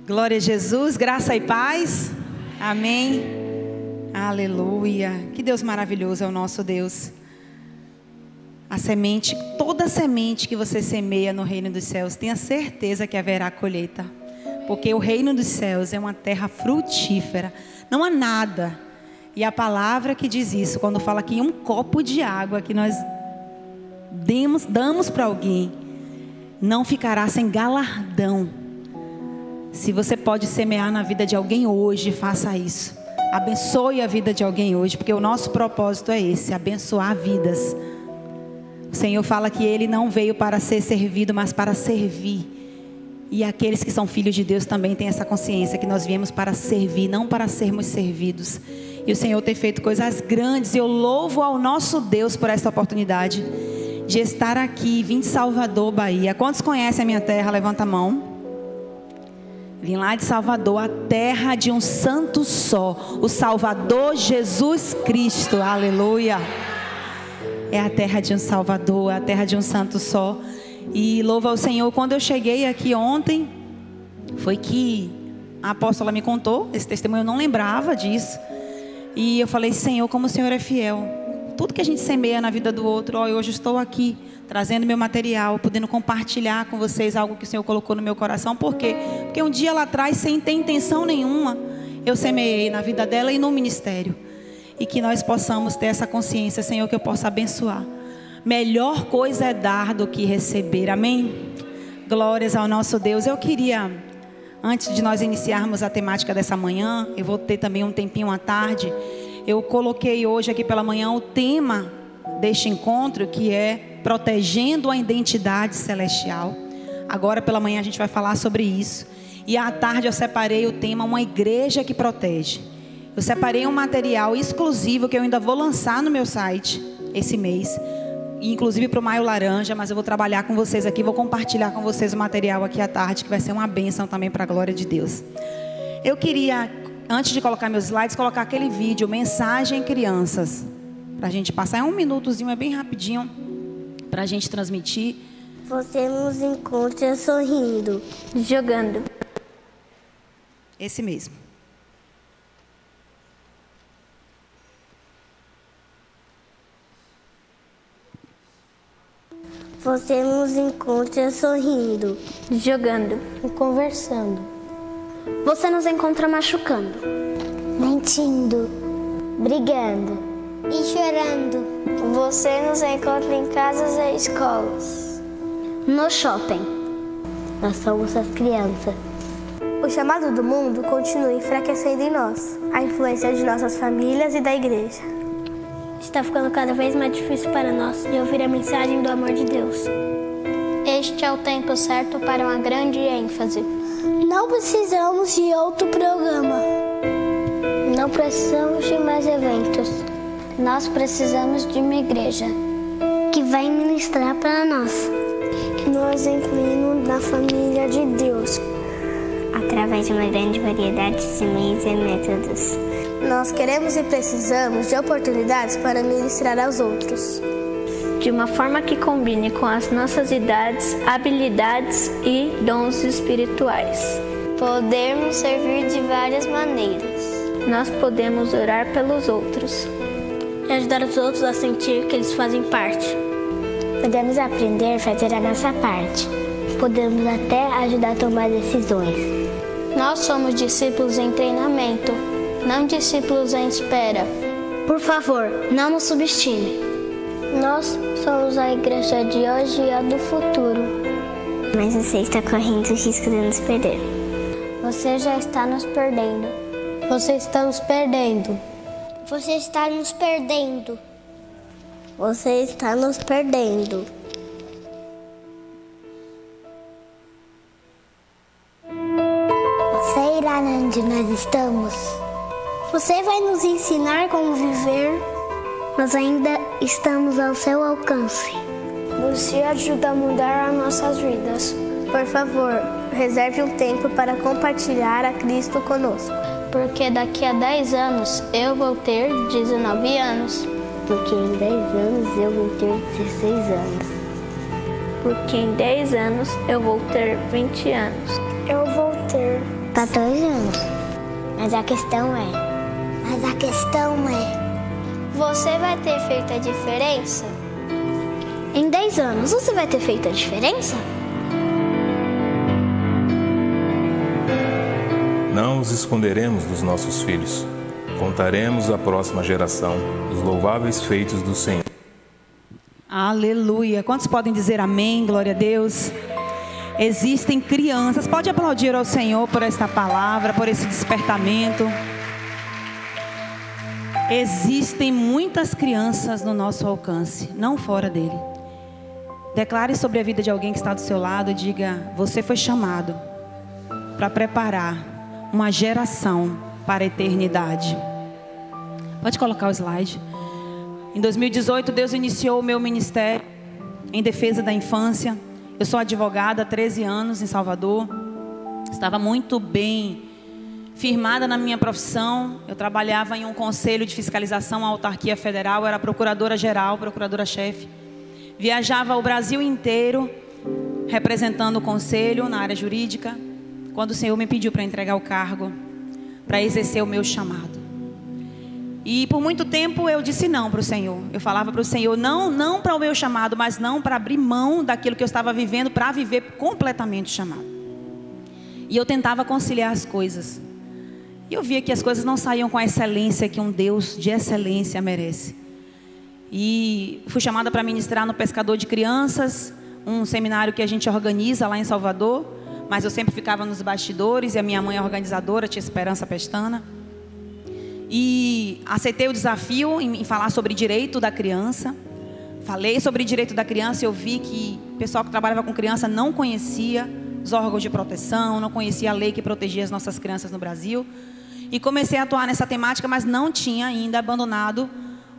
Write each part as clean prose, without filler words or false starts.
Glória a Jesus, graça e paz. Amém. Aleluia. Que Deus maravilhoso é o nosso Deus. A semente, toda semente que você semeia no reino dos céus, tenha certeza que haverá colheita. Porque o reino dos céus é uma terra frutífera. Não há nada. E a palavra que diz isso, quando fala que um copo de água que nós damos para alguém, não ficará sem galardão. Se você pode semear na vida de alguém hoje, faça isso. Abençoe a vida de alguém hoje, porque o nosso propósito é esse, abençoar vidas. O Senhor fala que Ele não veio para ser servido, mas para servir. E aqueles que são filhos de Deus também têm essa consciência, que nós viemos para servir, não para sermos servidos. E o Senhor tem feito coisas grandes, e eu louvo ao nosso Deus por essa oportunidade de estar aqui, vim de Salvador, Bahia. Quantos conhecem a minha terra? Levanta a mão. Vim lá de Salvador, a terra de um santo só, o Salvador Jesus Cristo, aleluia. É a terra de um Salvador, é a terra de um santo só. E louva ao Senhor, quando eu cheguei aqui ontem, foi que a apóstola me contou esse testemunho, eu não lembrava disso. E eu falei, Senhor, como o Senhor é fiel. Tudo que a gente semeia na vida do outro, hoje estou aqui, trazendo meu material, podendo compartilhar com vocês algo que o Senhor colocou no meu coração. Por quê? Porque um dia lá atrás, sem ter intenção nenhuma, eu semeei na vida dela e no ministério. E que nós possamos ter essa consciência, Senhor, que eu possa abençoar. Melhor coisa é dar do que receber, amém? Glórias ao nosso Deus. Eu queria, antes de nós iniciarmos a temática dessa manhã, eu vou ter também um tempinho à tarde. Eu coloquei hoje aqui pela manhã o tema deste encontro, que é protegendo a identidade celestial. Agora pela manhã a gente vai falar sobre isso. E à tarde eu separei o tema, uma igreja que protege. Eu separei um material exclusivo que eu ainda vou lançar no meu site esse mês, inclusive para o Maio Laranja, mas eu vou trabalhar com vocês aqui, vou compartilhar com vocês o material aqui à tarde, que vai ser uma bênção também para a glória de Deus. Eu queria, antes de colocar meus slides, colocar aquele vídeo, Mensagem Crianças, para a gente passar. É um minutozinho, é bem rapidinho, para a gente transmitir. Você nos encontra sorrindo, jogando. Esse mesmo. Você nos encontra sorrindo, jogando e conversando. Você nos encontra machucando, mentindo, brigando e chorando. Você nos encontra em casas e escolas, no shopping. Nós somos as crianças. O chamado do mundo continua enfraquecendo em nós, a influência de nossas famílias e da igreja. Está ficando cada vez mais difícil para nós de ouvir a mensagem do amor de Deus. Este é o tempo certo para uma grande ênfase. Não precisamos de outro programa. Não precisamos de mais eventos. Nós precisamos de uma igreja que vai ministrar para nós. Que nós incluímos na família de Deus. Através de uma grande variedade de meios e métodos. Nós queremos e precisamos de oportunidades para ministrar aos outros. De uma forma que combine com as nossas idades, habilidades e dons espirituais. Podemos servir de várias maneiras. Nós podemos orar pelos outros. E ajudar os outros a sentir que eles fazem parte. Podemos aprender a fazer a nossa parte. Podemos até ajudar a tomar decisões. Nós somos discípulos em treinamento, não discípulos em espera. Por favor, não nos subestime. Nós somos a igreja de hoje e a do futuro. Mas você está correndo o risco de nos perder. Você já está nos perdendo. Você está nos perdendo. Você está nos perdendo. Você está nos perdendo. Você irá onde nós estamos? Você vai nos ensinar como viver? Nós ainda estamos ao seu alcance. Você ajuda a mudar as nossas vidas. Por favor, reserve um tempo para compartilhar a Cristo conosco. Porque daqui a 10 anos eu vou ter 19 anos. Porque em 10 anos eu vou ter 16 anos. Porque em 10 anos eu vou ter 20 anos. Eu vou ter 14 anos. Mas a questão é... Você vai ter feito a diferença? Em 10 anos, você vai ter feito a diferença? Não os esconderemos dos nossos filhos. Contaremos à próxima geração os louváveis feitos do Senhor. Aleluia. Quantos podem dizer amém? Glória a Deus. Existem crianças. Pode aplaudir ao Senhor por esta palavra, por esse despertamento. Existem muitas crianças no nosso alcance, não fora dele. Declare sobre a vida de alguém que está do seu lado e diga: você foi chamado para preparar uma geração para a eternidade. Pode colocar o slide. Em 2018, Deus iniciou o meu ministério em defesa da infância. Eu sou advogada há 13 anos em Salvador. Estava muito bem firmada na minha profissão. Eu trabalhava em um conselho de fiscalização à autarquia federal. Eu era procuradora-geral, procuradora-chefe. Viajava o Brasil inteiro representando o conselho na área jurídica, quando o Senhor me pediu para entregar o cargo, para exercer o meu chamado. E por muito tempo eu disse não para o Senhor. Eu falava para o Senhor, não para o meu chamado, mas não para abrir mão daquilo que eu estava vivendo, para viver completamente o chamado. E eu tentava conciliar as coisas. E eu via que as coisas não saíam com a excelência que um Deus de excelência merece. E fui chamada para ministrar no Pescador de Crianças, um seminário que a gente organiza lá em Salvador. Mas eu sempre ficava nos bastidores e a minha mãe é organizadora, tia Esperança Pestana. E aceitei o desafio em falar sobre direito da criança. Falei sobre direito da criança e eu vi que o pessoal que trabalhava com criança não conhecia os órgãos de proteção, não conhecia a lei que protegia as nossas crianças no Brasil. E comecei a atuar nessa temática, mas não tinha ainda abandonado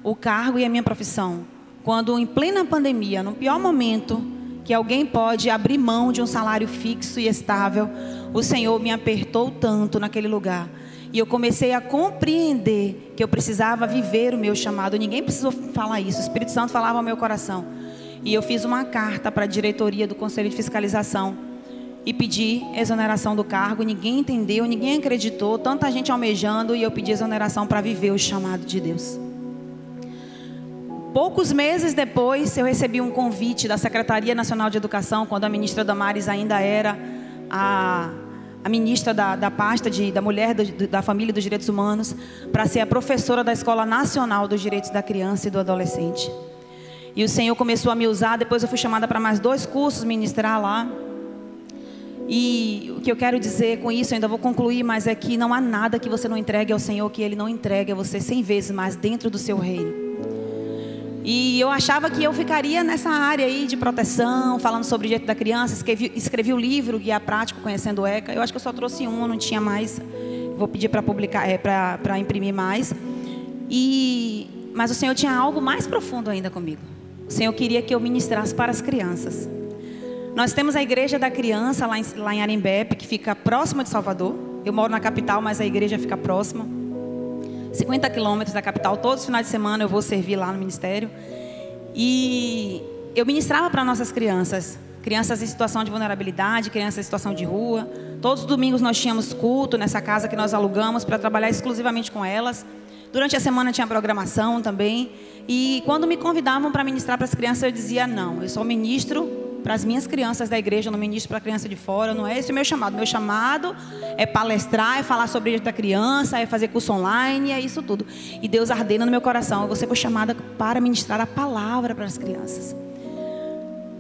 o cargo e a minha profissão. Quando em plena pandemia, no pior momento que alguém pode abrir mão de um salário fixo e estável, o Senhor me apertou tanto naquele lugar. E eu comecei a compreender que eu precisava viver o meu chamado. Ninguém precisou falar isso, o Espírito Santo falava ao meu coração. E eu fiz uma carta para a diretoria do Conselho de Fiscalização e pedi exoneração do cargo. Ninguém entendeu, ninguém acreditou, tanta gente almejando, e eu pedi exoneração para viver o chamado de Deus. Poucos meses depois, eu recebi um convite da Secretaria Nacional de Educação, quando a ministra Damares ainda era a ministra da pasta da mulher, da família e dos direitos humanos, para ser a professora da Escola Nacional dos Direitos da Criança e do Adolescente. E o Senhor começou a me usar. Depois eu fui chamada para mais 2 cursos ministrar lá. E o que eu quero dizer com isso, eu ainda vou concluir, mas é que não há nada que você não entregue ao Senhor que Ele não entregue a você 100 vezes mais dentro do seu reino. E eu achava que eu ficaria nessa área aí de proteção, falando sobre o direito da criança. Escrevi o livro Guia Prático Conhecendo o ECA. Eu acho que eu só trouxe um, não tinha mais. Vou pedir para publicar, para imprimir mais. Mas o Senhor tinha algo mais profundo ainda comigo. O Senhor queria que eu ministrasse para as crianças. Nós temos a Igreja da Criança lá em Arembepe, que fica próxima de Salvador. Eu moro na capital, mas a igreja fica próxima. 50 quilômetros da capital. Todos os finais de semana eu vou servir lá no ministério. E eu ministrava para nossas crianças. Crianças em situação de vulnerabilidade, crianças em situação de rua. Todos os domingos nós tínhamos culto nessa casa que nós alugamos para trabalhar exclusivamente com elas. Durante a semana tinha programação também. E quando me convidavam para ministrar para as crianças, eu dizia não. Eu só ministro para as minhas crianças da igreja, eu não ministro para a criança de fora. Não é esse o meu chamado. Meu chamado é palestrar, é falar sobre o direito da criança, é fazer curso online, é isso tudo. E Deus ardendo no meu coração. Você foi chamada para ministrar a palavra para as crianças.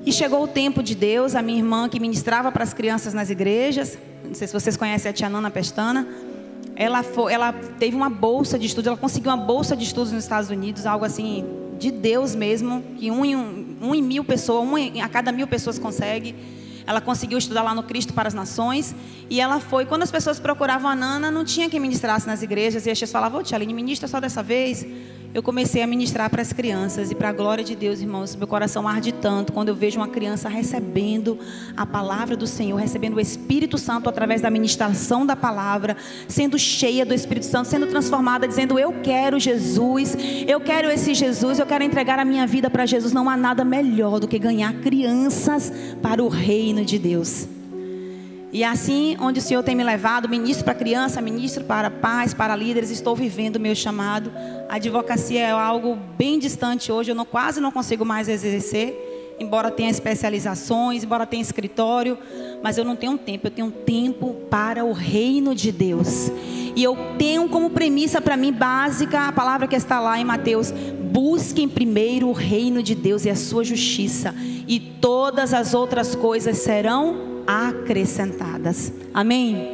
E chegou o tempo de Deus. A minha irmã que ministrava para as crianças nas igrejas, não sei se vocês conhecem a tia Nana Pestana, ela teve uma bolsa de estudos, ela conseguiu uma bolsa de estudos nos Estados Unidos, algo assim de Deus mesmo, que um em 1000 pessoas, a cada 1000 pessoas consegue. Ela conseguiu estudar lá no Cristo para as Nações. E ela foi, quando as pessoas procuravam a Nana, não tinha quem ministrasse nas igrejas. E as pessoas falavam, tia Aline, ministra só dessa vez. Eu comecei a ministrar para as crianças. E para a glória de Deus, irmãos, meu coração arde tanto quando eu vejo uma criança recebendo a palavra do Senhor, recebendo o Espírito Santo através da ministração da palavra, sendo cheia do Espírito Santo, sendo transformada, dizendo, eu quero Jesus, eu quero esse Jesus, eu quero entregar a minha vida para Jesus. Não há nada melhor do que ganhar crianças para o reino de Deus. E assim, onde o Senhor tem me levado, ministro para criança, ministro para pais, para líderes, estou vivendo o meu chamado. A advocacia é algo bem distante hoje, eu quase não consigo mais exercer, embora tenha especializações, embora tenha escritório, mas eu não tenho tempo, eu tenho tempo para o reino de Deus. E eu tenho como premissa para mim básica a palavra que está lá em Mateus: busquem primeiro o reino de Deus e a sua justiça, e todas as outras coisas serão acrescentadas. Amém?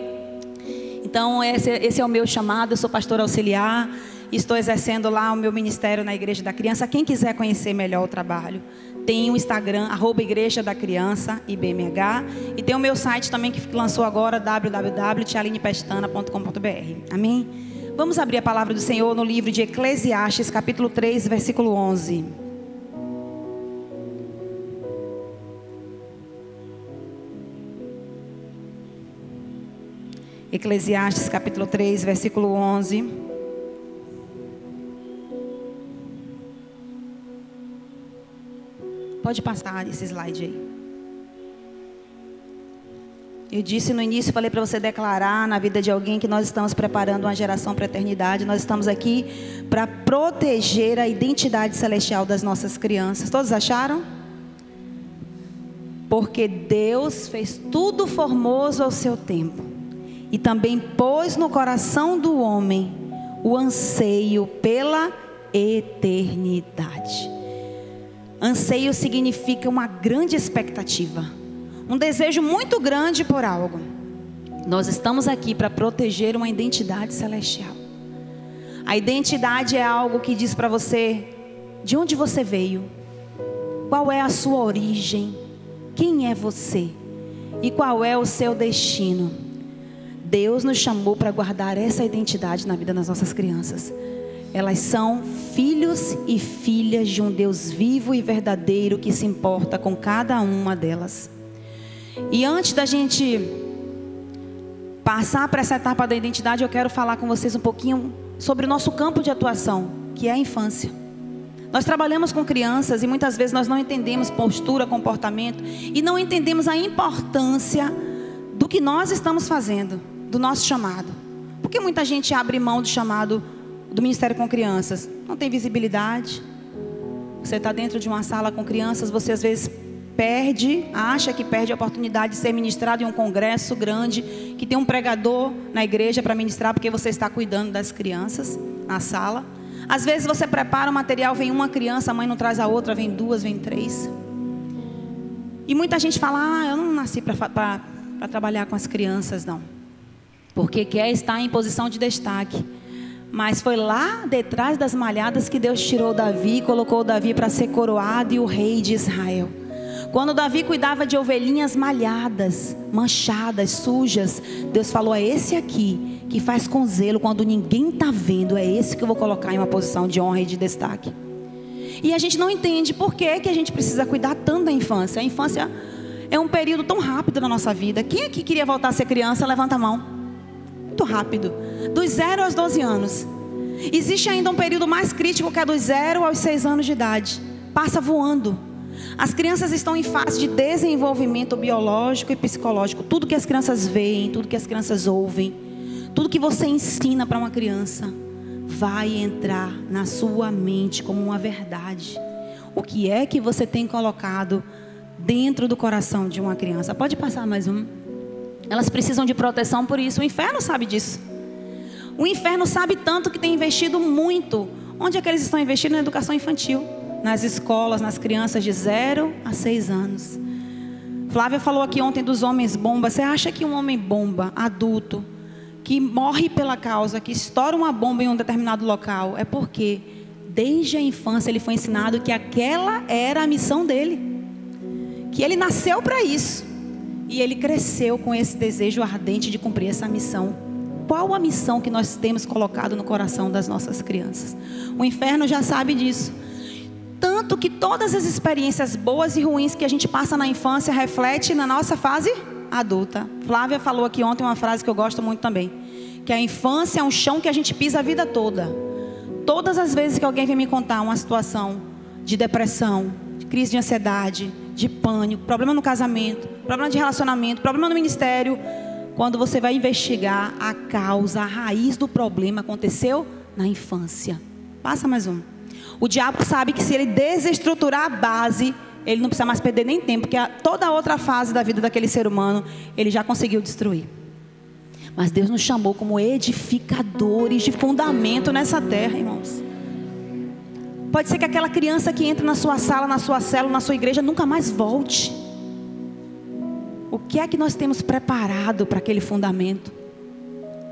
Então esse é o meu chamado. Eu sou pastora auxiliar, estou exercendo lá o meu ministério na Igreja da Criança. Quem quiser conhecer melhor o trabalho, tem o Instagram, @Igreja da Criança, IBMH, e tem o meu site também que lançou agora, www.tialinepestana.com.br. Amém? Vamos abrir a palavra do Senhor no livro de Eclesiastes, capítulo 3, versículo 11. Eclesiastes capítulo 3, versículo 11. Pode passar esse slide aí. Eu disse no início, falei para você declarar na vida de alguém que nós estamos preparando uma geração para a eternidade. Nós estamos aqui para proteger a identidade celestial das nossas crianças. Todos acharam? Porque Deus fez tudo formoso ao seu tempo. E também pôs no coração do homem o anseio pela eternidade. Anseio significa uma grande expectativa, um desejo muito grande por algo. Nós estamos aqui para proteger uma identidade celestial. A identidade é algo que diz para você de onde você veio, qual é a sua origem, quem é você e qual é o seu destino. Deus nos chamou para guardar essa identidade na vida das nossas crianças. Elas são filhos e filhas de um Deus vivo e verdadeiro que se importa com cada uma delas. E antes da gente passar para essa etapa da identidade, eu quero falar com vocês um pouquinho sobre o nosso campo de atuação, que é a infância. Nós trabalhamos com crianças e muitas vezes nós não entendemos postura, comportamento, e não entendemos a importância do que nós estamos fazendo, do nosso chamado. Porque muita gente abre mão do chamado do ministério com crianças? Não tem visibilidade. Você está dentro de uma sala com crianças, você às vezes acha que perde a oportunidade de ser ministrado em um congresso grande, que tem um pregador na igreja para ministrar, porque você está cuidando das crianças na sala. Às vezes você prepara o material, vem uma criança, a mãe não traz a outra, vem duas, vem três. E muita gente fala: eu não nasci para trabalhar com as crianças, não. Porque quer estar em posição de destaque. Mas foi lá detrás das malhadas que Deus tirou Davi e colocou Davi para ser coroado e o rei de Israel. Quando Davi cuidava de ovelhinhas malhadas, manchadas, sujas, Deus falou: é esse aqui que faz com zelo quando ninguém está vendo, é esse que eu vou colocar em uma posição de honra e de destaque. E a gente não entende por que a gente precisa cuidar tanto da infância. A infância é um período tão rápido na nossa vida. Quem aqui queria voltar a ser criança, levanta a mão. Muito rápido, dos 0 aos 12 anos. Existe ainda um período mais crítico, que é dos 0 aos 6 anos de idade. Passa voando. As crianças estão em fase de desenvolvimento biológico e psicológico. Tudo que as crianças veem, tudo que as crianças ouvem, tudo que você ensina para uma criança vai entrar na sua mente como uma verdade. O que é que você tem colocado dentro do coração de uma criança? Pode passar mais um. Elas precisam de proteção por isso. O inferno sabe disso. O inferno sabe tanto que tem investido muito. Onde é que eles estão investindo? Na educação infantil. Nas escolas, nas crianças de 0 a 6 anos. Flávia falou aqui ontem dos homens bomba. Você acha que um homem bomba, adulto, que morre pela causa, que estoura uma bomba em um determinado local, é porque desde a infância ele foi ensinado que aquela era a missão dele. Que ele nasceu para isso. E ele cresceu com esse desejo ardente de cumprir essa missão. Qual a missão que nós temos colocado no coração das nossas crianças? O inferno já sabe disso. Tanto que todas as experiências boas e ruins que a gente passa na infância reflete na nossa fase adulta. Flávia falou aqui ontem uma frase que eu gosto muito também. Que a infância é um chão que a gente pisa a vida toda. Todas as vezes que alguém vem me contar uma situação de depressão, de crise de ansiedade, de pânico, problema no casamento, problema de relacionamento, problema no ministério. Quando você vai investigar a causa, a raiz do problema aconteceu na infância. Passa mais um. O diabo sabe que se ele desestruturar a base, ele não precisa mais perder nem tempo, porque toda a outra fase da vida daquele ser humano, ele já conseguiu destruir. Mas Deus nos chamou como edificadores de fundamento nessa terra, irmãos. Pode ser que aquela criança que entra na sua sala, na sua célula, na sua igreja, nunca mais volte. O que é que nós temos preparado para aquele fundamento?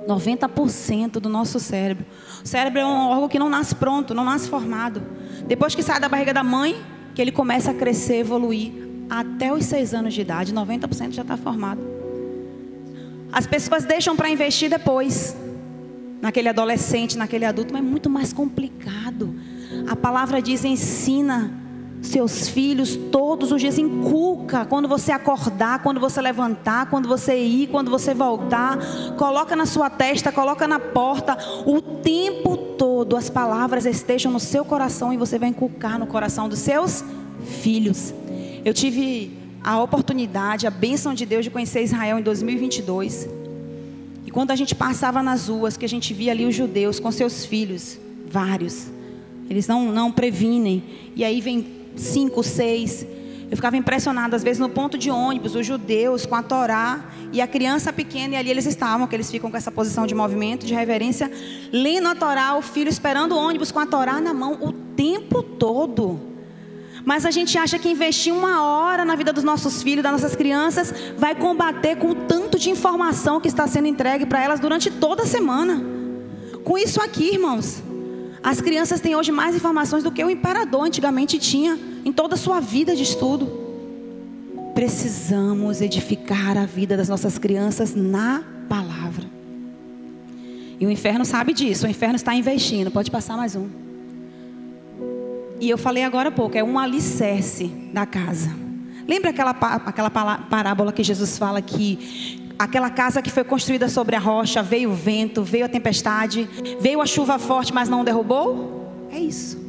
90% do nosso cérebro. O cérebro é um órgão que não nasce pronto, não nasce formado. Depois que sai da barriga da mãe, que ele começa a crescer, evoluir. Até os 6 anos de idade, 90% já está formado. As pessoas deixam para investir depois. Naquele adolescente, naquele adulto, mas é muito mais complicado. A palavra diz: ensina seus filhos todos os dias, inculca, quando você acordar, quando você levantar, quando você ir, quando você voltar, coloca na sua testa, coloca na porta, o tempo todo as palavras estejam no seu coração e você vai inculcar no coração dos seus filhos. Eu tive a oportunidade, a bênção de Deus de conhecer Israel em 2022, e quando a gente passava nas ruas, que a gente via ali os judeus com seus filhos, vários, eles não previnem, e aí vem 5, 6, eu ficava impressionada, às vezes no ponto de ônibus, os judeus com a Torá, e a criança pequena, e ali eles estavam, que eles ficam com essa posição de movimento, de reverência, lendo a Torá, o filho esperando o ônibus com a Torá na mão, o tempo todo. Mas a gente acha que investir 1 hora na vida dos nossos filhos, das nossas crianças, vai combater com o tanto de informação que está sendo entregue para elas durante toda a semana. Com isso aqui, irmãos, as crianças têm hoje mais informações do que o imperador antigamente tinha em toda a sua vida de estudo. Precisamos edificar a vida das nossas crianças na palavra. E o inferno sabe disso, o inferno está investindo. Pode passar mais um. E eu falei agora há pouco, é um alicerce da casa. Lembra aquela parábola que Jesus fala que aquela casa que foi construída sobre a rocha, veio o vento, veio a tempestade, veio a chuva forte, mas não derrubou? É isso.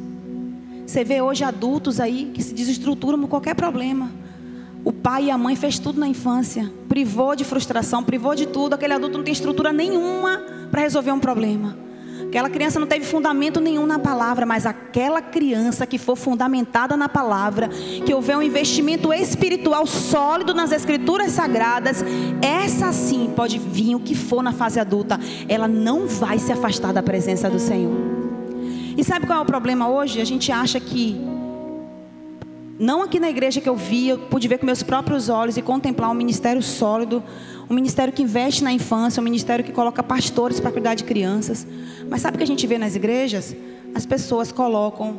Você vê hoje adultos aí que se desestruturam com qualquer problema. O pai e a mãe fez tudo na infância, privou de frustração, privou de tudo. Aquele adulto não tem estrutura nenhuma para resolver um problema. Aquela criança não teve fundamento nenhum na palavra, mas aquela criança que for fundamentada na palavra, que houver um investimento espiritual sólido nas escrituras sagradas, essa sim pode vir o que for na fase adulta, ela não vai se afastar da presença do Senhor. E sabe qual é o problema hoje? A gente acha que, não aqui na igreja que eu pude ver com meus próprios olhos e contemplar um ministério sólido, um ministério que investe na infância, um ministério que coloca pastores para cuidar de crianças. Mas sabe o que a gente vê nas igrejas? As pessoas colocam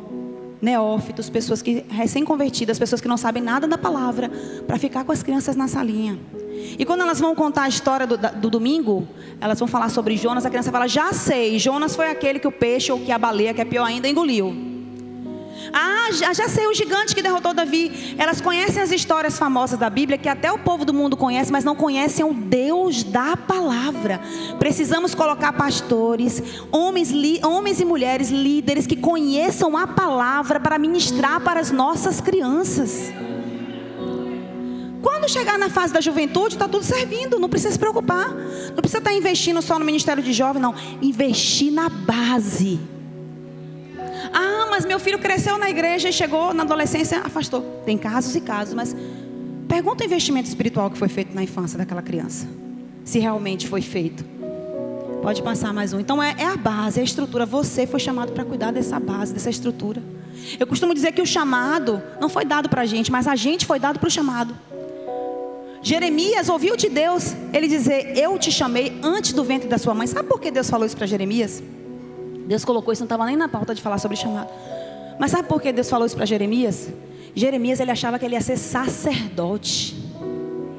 neófitos, pessoas que recém-convertidas, pessoas que não sabem nada da palavra, para ficar com as crianças na salinha. E quando elas vão contar a história do domingo, elas vão falar sobre Jonas, a criança fala: já sei, Jonas foi aquele que o peixe ou que a baleia, que é pior ainda, engoliu. Ah, já sei, o gigante que derrotou Davi. Elas conhecem as histórias famosas da Bíblia, que até o povo do mundo conhece, mas não conhecem o Deus da palavra. Precisamos colocar pastores, homens e mulheres líderes que conheçam a palavra para ministrar para as nossas crianças. Quando chegar na fase da juventude, está tudo servindo, não precisa se preocupar. Não precisa estar investindo só no ministério de jovem, não. Investir na base. Ah, mas meu filho cresceu na igreja e chegou na adolescência, afastou. Tem casos e casos, mas pergunta o investimento espiritual que foi feito na infância daquela criança. Se realmente foi feito. Pode passar mais um. Então é a base, é a estrutura. Você foi chamado para cuidar dessa base, dessa estrutura. Eu costumo dizer que o chamado não foi dado para a gente, mas a gente foi dado para o chamado. Jeremias ouviu de Deus ele dizer: eu te chamei antes do ventre da sua mãe. Sabe por que Deus falou isso para Jeremias? Deus colocou isso, não estava nem na pauta de falar sobre chamado. Mas sabe por que Deus falou isso para Jeremias? Jeremias, ele achava que ele ia ser sacerdote.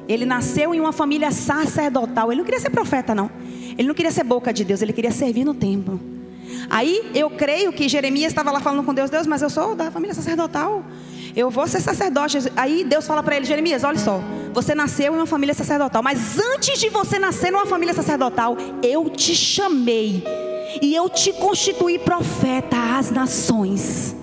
Ele nasceu em uma família sacerdotal. Ele não queria ser profeta, não. Ele não queria ser boca de Deus, ele queria servir no templo. Aí eu creio que Jeremias estava lá falando com Deus: Deus, mas eu sou da família sacerdotal, eu vou ser sacerdote. Aí Deus fala para ele: Jeremias, olha só, você nasceu em uma família sacerdotal, mas antes de você nascer numa família sacerdotal, eu te chamei e eu te constituí profeta às nações.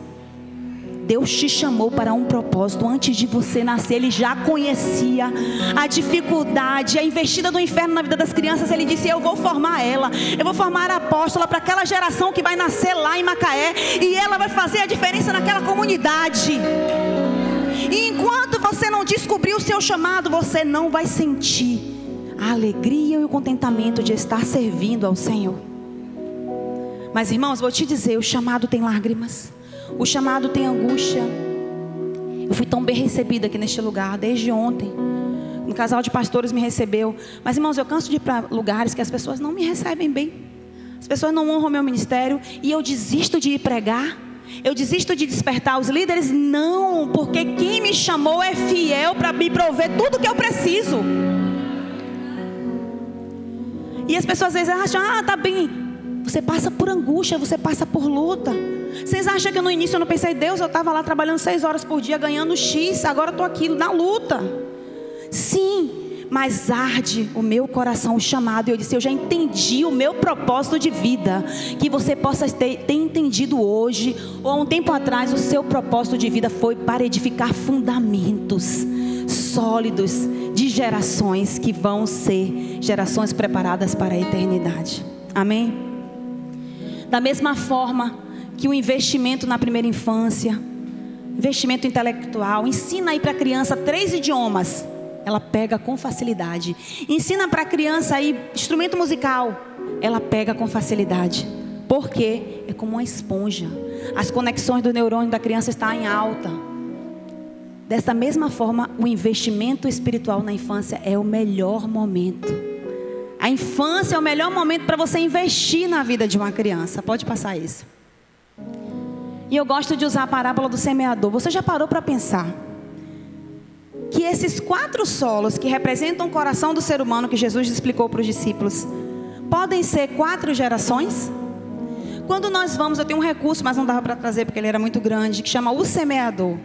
Deus te chamou para um propósito. Antes de você nascer, Ele já conhecia a dificuldade, a investida do inferno na vida das crianças. Ele disse: eu vou formar ela, eu vou formar a apóstola para aquela geração que vai nascer lá em Macaé, e ela vai fazer a diferença naquela comunidade. E enquanto você não descobrir o seu chamado, você não vai sentir a alegria e o contentamento de estar servindo ao Senhor. Mas irmãos, vou te dizer, o chamado tem lágrimas, o chamado tem angústia. Eu fui tão bem recebida aqui neste lugar, desde ontem. Um casal de pastores me recebeu. Mas irmãos, eu canso de ir para lugares que as pessoas não me recebem bem. As pessoas não honram meu ministério, e eu desisto de ir pregar. Eu desisto de despertar os líderes. Não, porque quem me chamou é fiel para me prover tudo que eu preciso. E as pessoas às vezes acham: tá bem. Você passa por angústia, você passa por luta. Vocês acham que no início eu não pensei: Deus, eu estava lá trabalhando 6 horas por dia, ganhando X, agora eu estou aqui na luta. Sim, mas arde o meu coração o chamado. E eu disse: eu já entendi o meu propósito de vida. Que você possa ter entendido hoje, ou há um tempo atrás, o seu propósito de vida foi para edificar fundamentos sólidos de gerações que vão ser gerações preparadas para a eternidade. Amém? Da mesma forma que o investimento na primeira infância, investimento intelectual, ensina aí para a criança 3 idiomas, ela pega com facilidade. Ensina para a criança aí instrumento musical, ela pega com facilidade. Porque é como uma esponja. As conexões do neurônio da criança estão em alta. Dessa mesma forma, o investimento espiritual na infância é o melhor momento. A infância é o melhor momento para você investir na vida de uma criança. Pode passar isso. E eu gosto de usar a parábola do semeador. Você já parou para pensar que esses 4 solos que representam o coração do ser humano, que Jesus explicou para os discípulos, podem ser 4 gerações? Quando nós vamos, eu tenho um recurso, mas não dava para trazer porque ele era muito grande, que chama o semeador.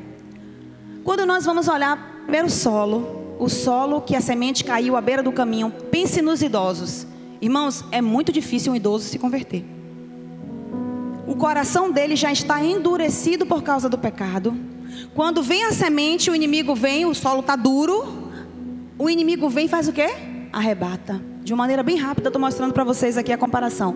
Quando nós vamos olhar primeiro o solo que a semente caiu à beira do caminho, pense nos idosos. Irmãos, é muito difícil um idoso se converter. O coração dele já está endurecido por causa do pecado. Quando vem a semente, o inimigo vem, o solo está duro. O inimigo vem e faz o quê? Arrebata. De uma maneira bem rápida, eu estou mostrando para vocês aqui a comparação.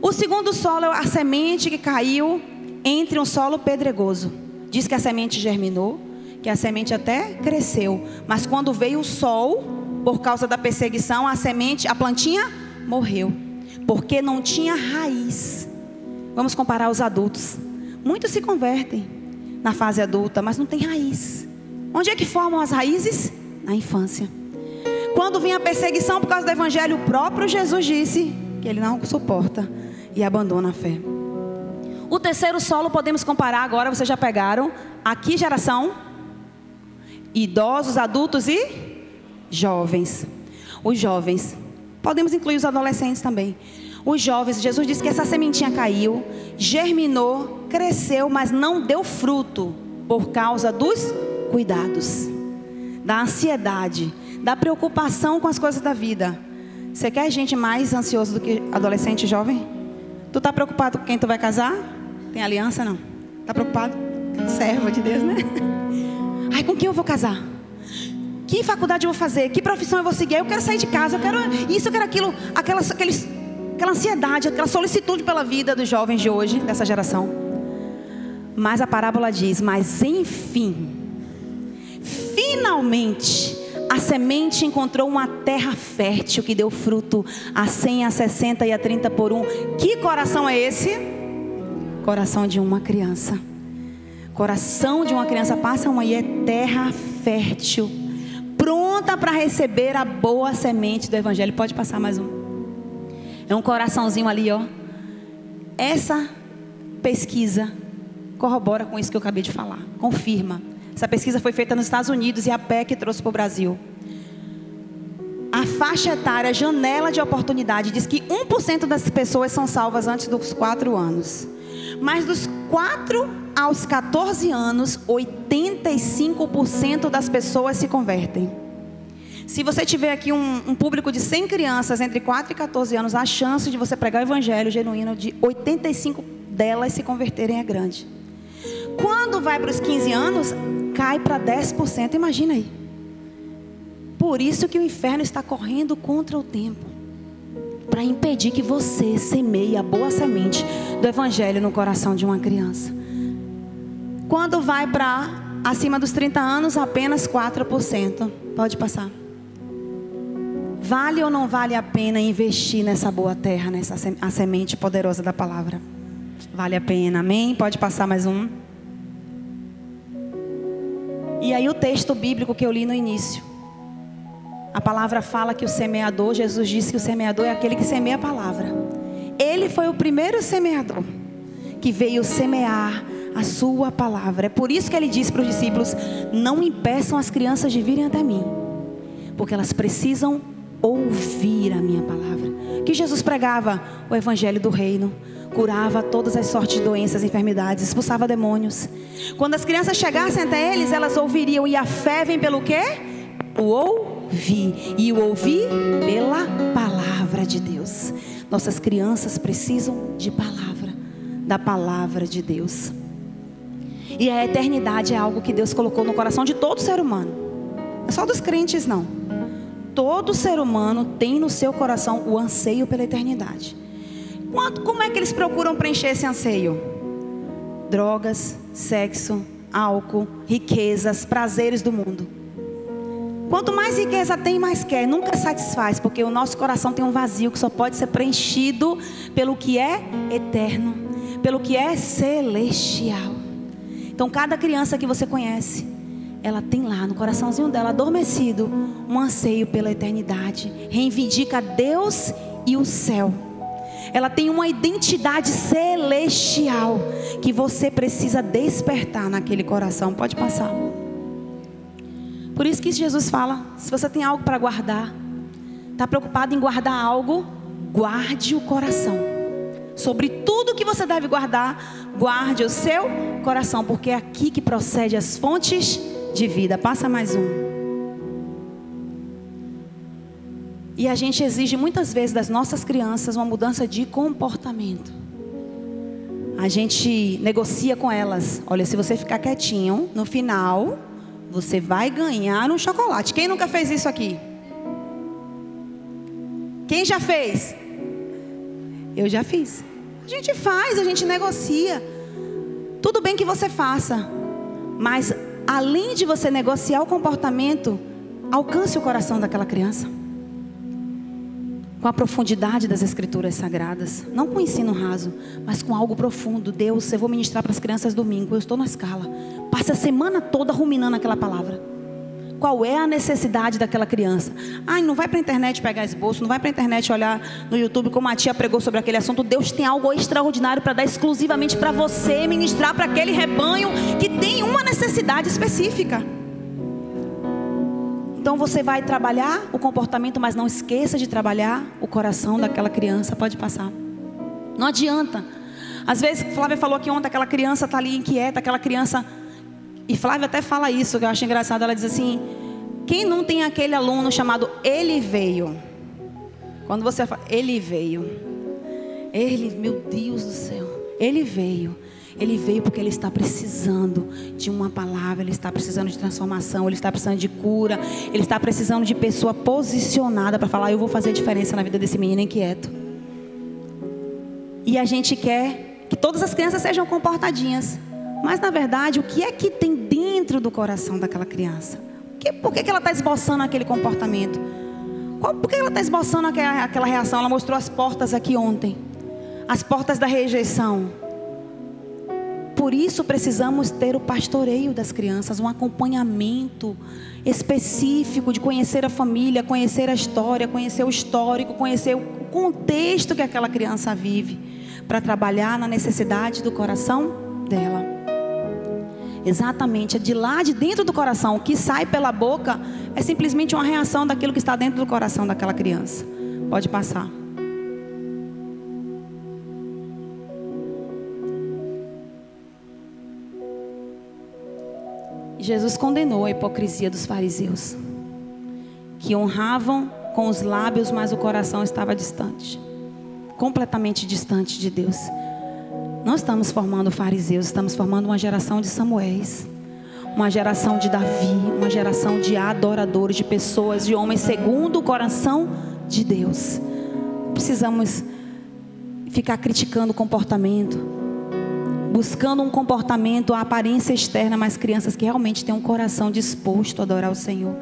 O segundo solo é a semente que caiu entre um solo pedregoso. Diz que a semente germinou, que a semente até cresceu. Mas quando veio o sol, por causa da perseguição, a plantinha morreu. Porque não tinha raiz. Vamos comparar os adultos. Muitos se convertem na fase adulta, mas não tem raiz. Onde é que formam as raízes? Na infância. Quando vem a perseguição por causa do evangelho, o próprio Jesus disse que ele não suporta e abandona a fé. O terceiro solo podemos comparar agora, vocês já pegaram. Aqui geração: idosos, adultos e jovens. Os jovens, podemos incluir os adolescentes também. Os jovens, Jesus disse que essa sementinha caiu, germinou, cresceu, mas não deu fruto por causa dos cuidados, da ansiedade, da preocupação com as coisas da vida. Você quer gente mais ansiosa do que adolescente e jovem? Tu tá preocupado com quem tu vai casar? Tem aliança não? Tá preocupado? Servo de Deus, né? Ai, com quem eu vou casar? Que faculdade eu vou fazer? Que profissão eu vou seguir? Eu quero sair de casa, eu quero isso, eu quero aquilo, aquela ansiedade, aquela solicitude pela vida dos jovens de hoje, dessa geração. Mas a parábola diz: mas enfim, finalmente, a semente encontrou uma terra fértil que deu fruto a 100, a 60 e a 30 por 1. Que coração é esse? Coração de uma criança. Coração de uma criança passa e é terra fértil, pronta para receber a boa semente do evangelho. Pode passar mais um. É um coraçãozinho ali, ó. Essa pesquisa corrobora com isso que eu acabei de falar. Confirma. Essa pesquisa foi feita nos Estados Unidos e a PEC trouxe para o Brasil. A faixa etária, a janela de oportunidade, diz que 1% das pessoas são salvas antes dos 4 anos. Mas dos 4 aos 14 anos, 85% das pessoas se convertem. Se você tiver aqui um público de 100 crianças entre 4 e 14 anos, a chance de você pregar o evangelho genuíno de 85 delas se converterem é grande. Quando vai para os 15 anos, cai para 10%. Imagina aí. Por isso que o inferno está correndo contra o tempo, para impedir que você semeie a boa semente do evangelho no coração de uma criança. Quando vai para acima dos 30 anos, apenas 4%. Pode passar. Vale ou não vale a pena investir nessa boa terra, a semente poderosa da palavra? Vale a pena, amém? Pode passar mais um. E aí o texto bíblico que eu li no início. A palavra fala que o semeador, Jesus disse que o semeador é aquele que semeia a palavra. Ele foi o primeiro semeador que veio semear a sua palavra. É por isso que ele disse para os discípulos: não impeçam as crianças de virem até mim, porque elas precisam ouvir a minha palavra. Que Jesus pregava o evangelho do reino, curava todas as sortes de doenças, enfermidades, expulsava demônios. Quando as crianças chegassem até eles, elas ouviriam. E a fé vem pelo quê? O ouvir. E o ouvir pela palavra de Deus. Nossas crianças precisam de palavra, da palavra de Deus. E a eternidade é algo que Deus colocou no coração de todo ser humano. Não é só dos crentes, não. Todo ser humano tem no seu coração o anseio pela eternidade. Como é que eles procuram preencher esse anseio? Drogas, sexo, álcool, riquezas, prazeres do mundo. Quanto mais riqueza tem, mais quer. Nunca satisfaz, porque o nosso coração tem um vazio que só pode ser preenchido pelo que é eterno, pelo que é celestial. Então cada criança que você conhece, ela tem lá no coraçãozinho dela, adormecido, um anseio pela eternidade. Reivindica Deus e o céu. Ela tem uma identidade celestial que você precisa despertar naquele coração. Pode passar. Por isso que Jesus fala: se você tem algo para guardar, está preocupado em guardar algo, guarde o coração. Sobre tudo que você deve guardar, guarde o seu coração, porque é aqui que procede as fontes de vida. Passa mais um. E a gente exige muitas vezes das nossas crianças uma mudança de comportamento. A gente negocia com elas: olha, se você ficar quietinho, no final você vai ganhar um chocolate. Quem nunca fez isso aqui? Quem já fez? Eu já fiz. A gente faz, a gente negocia. Tudo bem que você faça, mas além de você negociar o comportamento, alcance o coração daquela criança com a profundidade das escrituras sagradas. Não com ensino raso, mas com algo profundo. Deus, eu vou ministrar para as crianças domingo, eu estou na escala. Passa a semana toda ruminando aquela palavra. Qual é a necessidade daquela criança? Ai, não vai para a internet pegar esboço, não vai para a internet olhar no YouTube como a tia pregou sobre aquele assunto. Deus tem algo extraordinário para dar exclusivamente para você, ministrar para aquele rebanho que tem uma necessidade específica. Então você vai trabalhar o comportamento, mas não esqueça de trabalhar o coração daquela criança. Pode passar. Não adianta. Às vezes, Flávia falou que ontem aquela criança está ali inquieta, aquela criança... E Flávia até fala isso, que eu acho engraçado. Ela diz assim: quem não tem aquele aluno chamado ele veio? Quando você fala, ele veio. Ele, meu Deus do céu, ele veio. Ele veio porque ele está precisando de uma palavra, ele está precisando de transformação, ele está precisando de cura, ele está precisando de pessoa posicionada para falar: eu vou fazer diferença na vida desse menino inquieto. E a gente quer que todas as crianças sejam comportadinhas, mas na verdade o que é que tem dentro do coração daquela criança? Por que ela está esboçando aquele comportamento? Por que ela está esboçando aquela reação? Ela mostrou as portas aqui ontem, as portas da rejeição. Por isso precisamos ter o pastoreio das crianças, um acompanhamento específico de conhecer a família, conhecer a história, conhecer o histórico, conhecer o contexto que aquela criança vive, para trabalhar na necessidade do coração dela. Exatamente, é de lá de dentro do coração. O que sai pela boca é simplesmente uma reação daquilo que está dentro do coração daquela criança. Pode passar. Jesus condenou a hipocrisia dos fariseus, que honravam com os lábios, mas o coração estava distante, completamente distante de Deus. Não estamos formando fariseus, estamos formando uma geração de Samuéis, uma geração de Davi, uma geração de adoradores, de pessoas, de homens segundo o coração de Deus. Precisamos ficar criticando o comportamento, buscando um comportamento, a aparência externa, mas crianças que realmente têm um coração disposto a adorar o Senhor,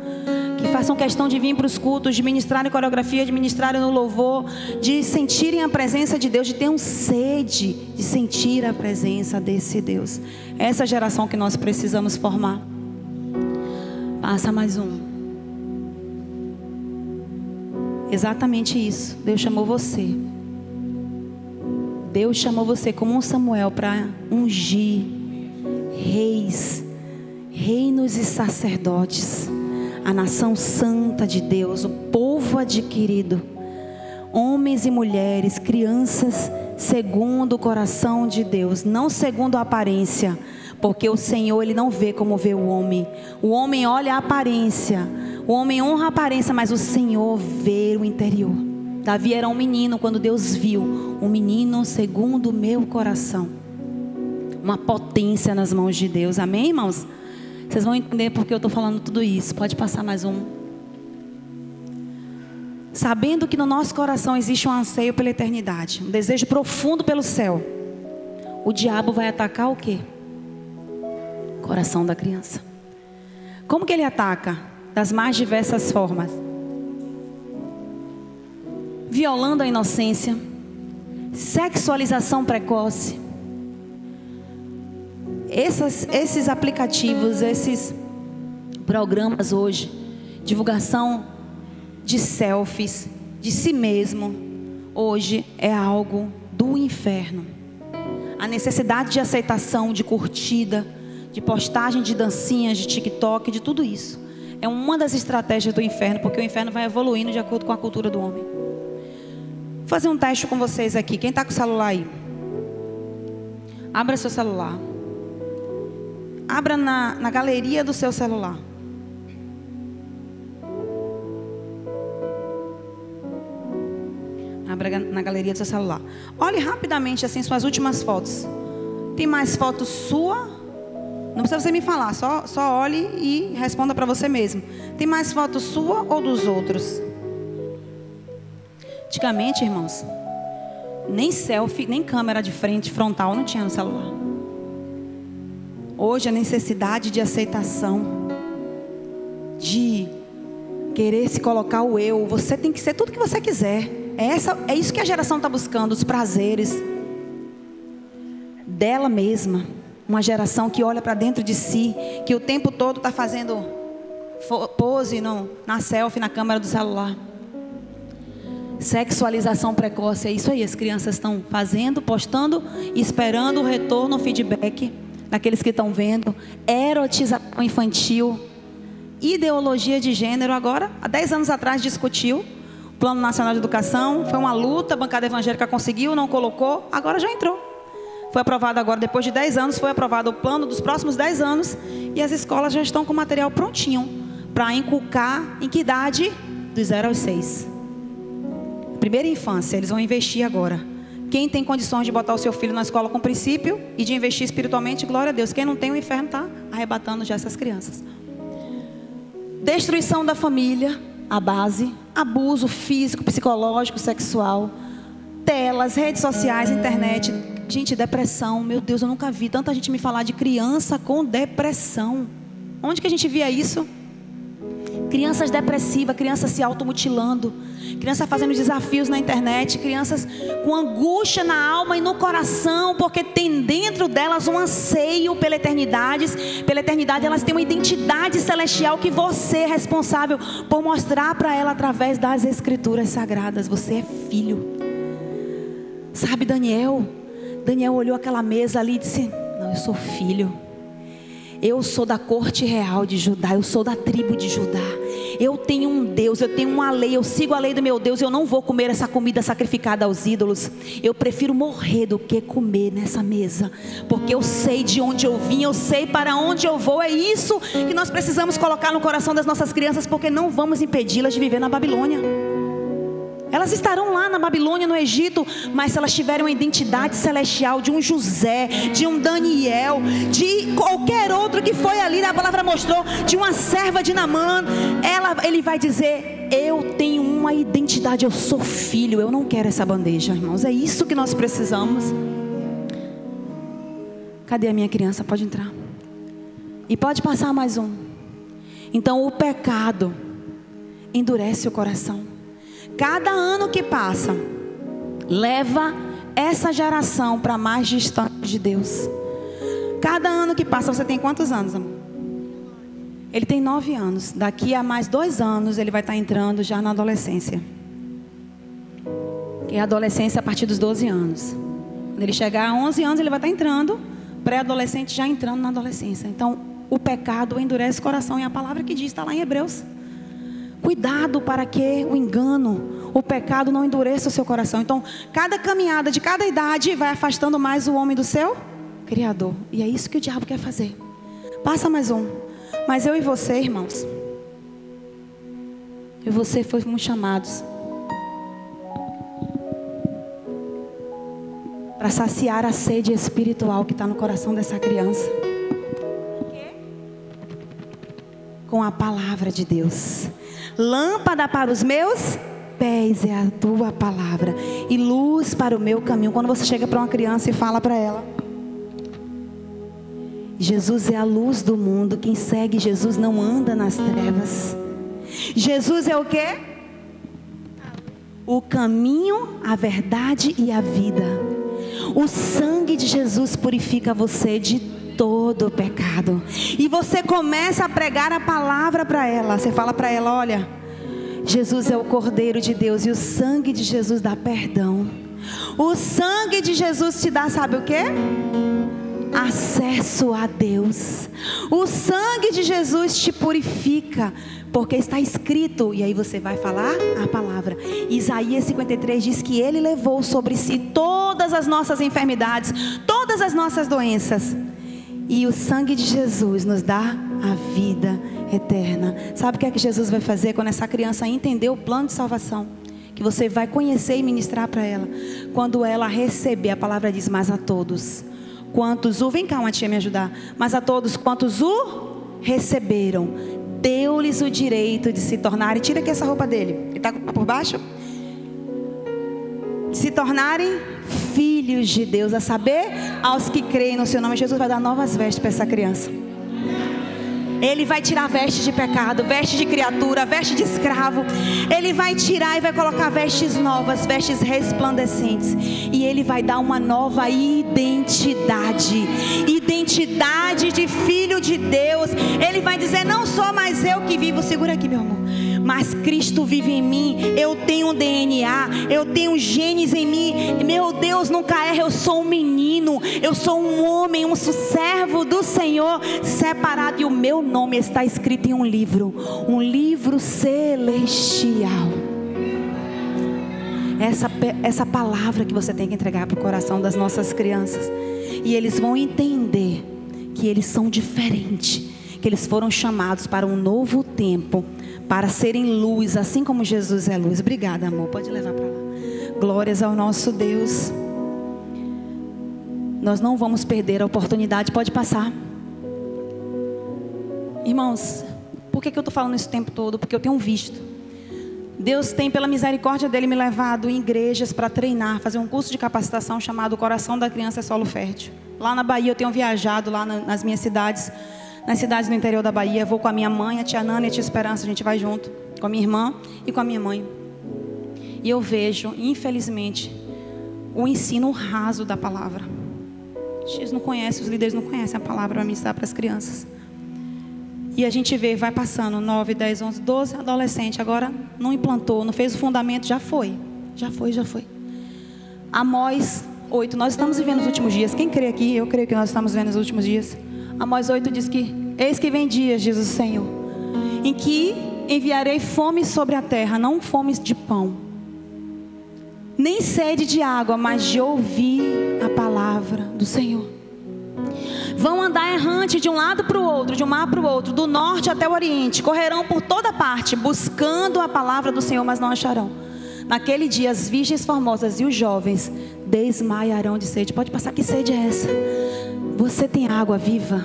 que façam questão de vir para os cultos, de ministrarem coreografia, de ministrarem no louvor, de sentirem a presença de Deus, de ter sede de sentir a presença desse Deus. Essa geração que nós precisamos formar. Passa mais um. Exatamente isso. Deus chamou você. Deus chamou você como um Samuel para ungir reis, reinos e sacerdotes, a nação santa de Deus, o povo adquirido, homens e mulheres, crianças segundo o coração de Deus, não segundo a aparência, porque o Senhor, Ele não vê como vê o homem olha a aparência, o homem honra a aparência, mas o Senhor vê o interior. Davi era um menino quando Deus viu, um menino segundo o meu coração, uma potência nas mãos de Deus. Amém, irmãos? Vocês vão entender porque eu estou falando tudo isso. Pode passar mais um. Sabendo que no nosso coração existe um anseio pela eternidade, um desejo profundo pelo céu, o diabo vai atacar o quê? O coração da criança. Como que ele ataca? Das mais diversas formas. Violando a inocência, sexualização precoce. Esses aplicativos, esses programas hoje, divulgação de selfies, de si mesmo, hoje é algo do inferno. A necessidade de aceitação, de curtida, de postagem de dancinhas, de TikTok, de tudo isso, é uma das estratégias do inferno, porque o inferno vai evoluindo de acordo com a cultura do homem. Vou fazer um teste com vocês aqui. Quem está com o celular aí? Abra seu celular. Abra na galeria do seu celular. Abra na galeria do seu celular. Olhe rapidamente assim suas últimas fotos. Tem mais fotos sua? Não precisa você me falar, só olhe e responda para você mesmo. Tem mais fotos sua ou dos outros? Antigamente, irmãos, nem selfie, nem câmera de frente, frontal não tinha no celular. Hoje a necessidade de aceitação, de querer se colocar o eu. Você tem que ser tudo que você quiser. É isso que a geração está buscando, os prazeres dela mesma. Uma geração que olha para dentro de si, que o tempo todo está fazendo pose na selfie, na câmera do celular. Sexualização precoce, é isso aí. As crianças estão fazendo, postando, esperando o retorno, o feedback daqueles que estão vendo. Erotização infantil, ideologia de gênero. Agora, há 10 anos atrás discutiu o Plano Nacional de Educação, foi uma luta, a bancada evangélica conseguiu, não colocou, agora já entrou. Foi aprovado agora, depois de 10 anos, foi aprovado o plano dos próximos 10 anos, e as escolas já estão com o material prontinho para inculcar. Em que idade? Dos 0 aos 6. Primeira infância, eles vão investir agora. Quem tem condições de botar o seu filho na escola com princípio e de investir espiritualmente, glória a Deus. Quem não tem, o inferno está arrebatando já essas crianças. Destruição da família, a base. Abuso físico, psicológico, sexual. Telas, redes sociais, internet. Gente, depressão. Meu Deus, eu nunca vi tanta gente me falar de criança com depressão. Onde que a gente via isso? Crianças depressivas, crianças se automutilando, crianças fazendo desafios na internet, crianças com angústia na alma e no coração, porque tem dentro delas um anseio pela eternidade. Pela eternidade, elas têm uma identidade celestial que você é responsável por mostrar para ela através das escrituras sagradas. Você é filho. Sabe, Daniel olhou aquela mesa ali e disse: não, eu sou filho. Eu sou da corte real de Judá, eu sou da tribo de Judá. Eu tenho um Deus, eu tenho uma lei, eu sigo a lei do meu Deus. Eu não vou comer essa comida sacrificada aos ídolos. Eu prefiro morrer do que comer nessa mesa, porque eu sei de onde eu vim, eu sei para onde eu vou. É isso que nós precisamos colocar no coração das nossas crianças, porque não vamos impedi-las de viver na Babilônia. Elas estarão lá na Babilônia, no Egito, mas se elas tiverem uma identidade celestial de um José, de um Daniel, de qualquer outro que foi ali, a palavra mostrou, de uma serva de Naamã, ele vai dizer: eu tenho uma identidade, eu sou filho, eu não quero essa bandeja, irmãos. É isso que nós precisamos. Cadê a minha criança? Pode entrar. E pode passar mais um. Então o pecado endurece o coração. Cada ano que passa leva essa geração para mais distante de Deus. Cada ano que passa, você tem quantos anos, amor? Ele tem 9 anos. Daqui a mais 2 anos ele vai estar entrando já na adolescência. E a adolescência a partir dos 12 anos. Quando ele chegar a 11 anos ele vai estar entrando, pré-adolescente já entrando na adolescência. Então o pecado endurece o coração. E a palavra que diz está lá em Hebreus. Cuidado para que o engano, o pecado não endureça o seu coração. Então, cada caminhada de cada idade vai afastando mais o homem do seu Criador. E é isso que o diabo quer fazer. Passa mais um. Mas eu e você, irmãos, eu e você fomos chamados para saciar a sede espiritual que está no coração dessa criança. Com a palavra de Deus. Lâmpada para os meus pés é a tua palavra e luz para o meu caminho. Quando você chega para uma criança e fala para ela: Jesus é a luz do mundo, quem segue Jesus não anda nas trevas. Jesus é o quê? O caminho, a verdade e a vida. O sangue de Jesus purifica você de todo o pecado. E você começa a pregar a palavra para ela. Você fala para ela: olha, Jesus é o Cordeiro de Deus e o sangue de Jesus dá perdão. O sangue de Jesus te dá, sabe o quê? Acesso a Deus. O sangue de Jesus te purifica, porque está escrito. E aí você vai falar a palavra. Isaías 53 diz que Ele levou sobre si todas as nossas enfermidades, todas as nossas doenças. E o sangue de Jesus nos dá a vida eterna. Sabe o que é que Jesus vai fazer quando essa criança entender o plano de salvação? Que você vai conhecer e ministrar para ela. Quando ela receber, a palavra diz: mas a todos quantos o... Vem cá, uma tia me ajudar. Mas a todos quantos o receberam, deu-lhes o direito de se tornarem... Tira aqui essa roupa dele. Ele está por baixo? De se tornarem filhos de Deus, a saber, aos que creem no seu nome. Jesus vai dar novas vestes para essa criança. Ele vai tirar vestes de pecado, vestes de criatura, vestes de escravo. Ele vai tirar e vai colocar vestes novas, vestes resplandecentes. E Ele vai dar uma nova identidade. Identidade de filho de Deus. Ele vai dizer: não sou mais eu que vivo. Segura aqui, meu amor. Mas Cristo vive em mim. Eu tenho um DNA, eu tenho genes em mim. Meu Deus nunca erra. Eu sou um menino, eu sou um homem, um servo do Senhor, separado. E o meu nome está escrito em um livro celestial. Essa palavra que você tem que entregar para o coração das nossas crianças. E eles vão entender que eles são diferentes, que eles foram chamados para um novo tempo, para serem luz, assim como Jesus é luz. Obrigada, amor, pode levar para lá. Glórias ao nosso Deus. Nós não vamos perder a oportunidade. Pode passar. Irmãos, por que eu estou falando isso o tempo todo? Porque eu tenho visto. Deus tem, pela misericórdia dele, me levado em igrejas para treinar, fazer um curso de capacitação chamado Coração da Criança é Solo Fértil. Lá na Bahia eu tenho viajado, lá nas minhas cidades, nas cidades do interior da Bahia. Vou com a minha mãe, a tia Nana e a tia Esperança, a gente vai junto, com a minha irmã e com a minha mãe. E eu vejo, infelizmente, o ensino raso da palavra. Eles não conhecem, os líderes não conhecem a palavra para ministrar para as crianças. E a gente vê, vai passando 9, 10, 11, 12, adolescente. Agora não implantou, não fez o fundamento, já foi. Amós 8, nós estamos vivendo os últimos dias. Quem crê aqui? Eu creio que nós estamos vivendo os últimos dias. Amós 8 diz que: eis que vem dias, diz o Senhor, em que enviarei fome sobre a terra, não fome de pão, nem sede de água, mas de ouvir a palavra do Senhor. Vão andar errante de um lado para o outro, de um mar para o outro, do norte até o oriente. Correrão por toda parte, buscando a palavra do Senhor, mas não acharão. Naquele dia as virgens formosas e os jovens desmaiarão de sede. Pode passar, que sede é essa? Você tem água viva?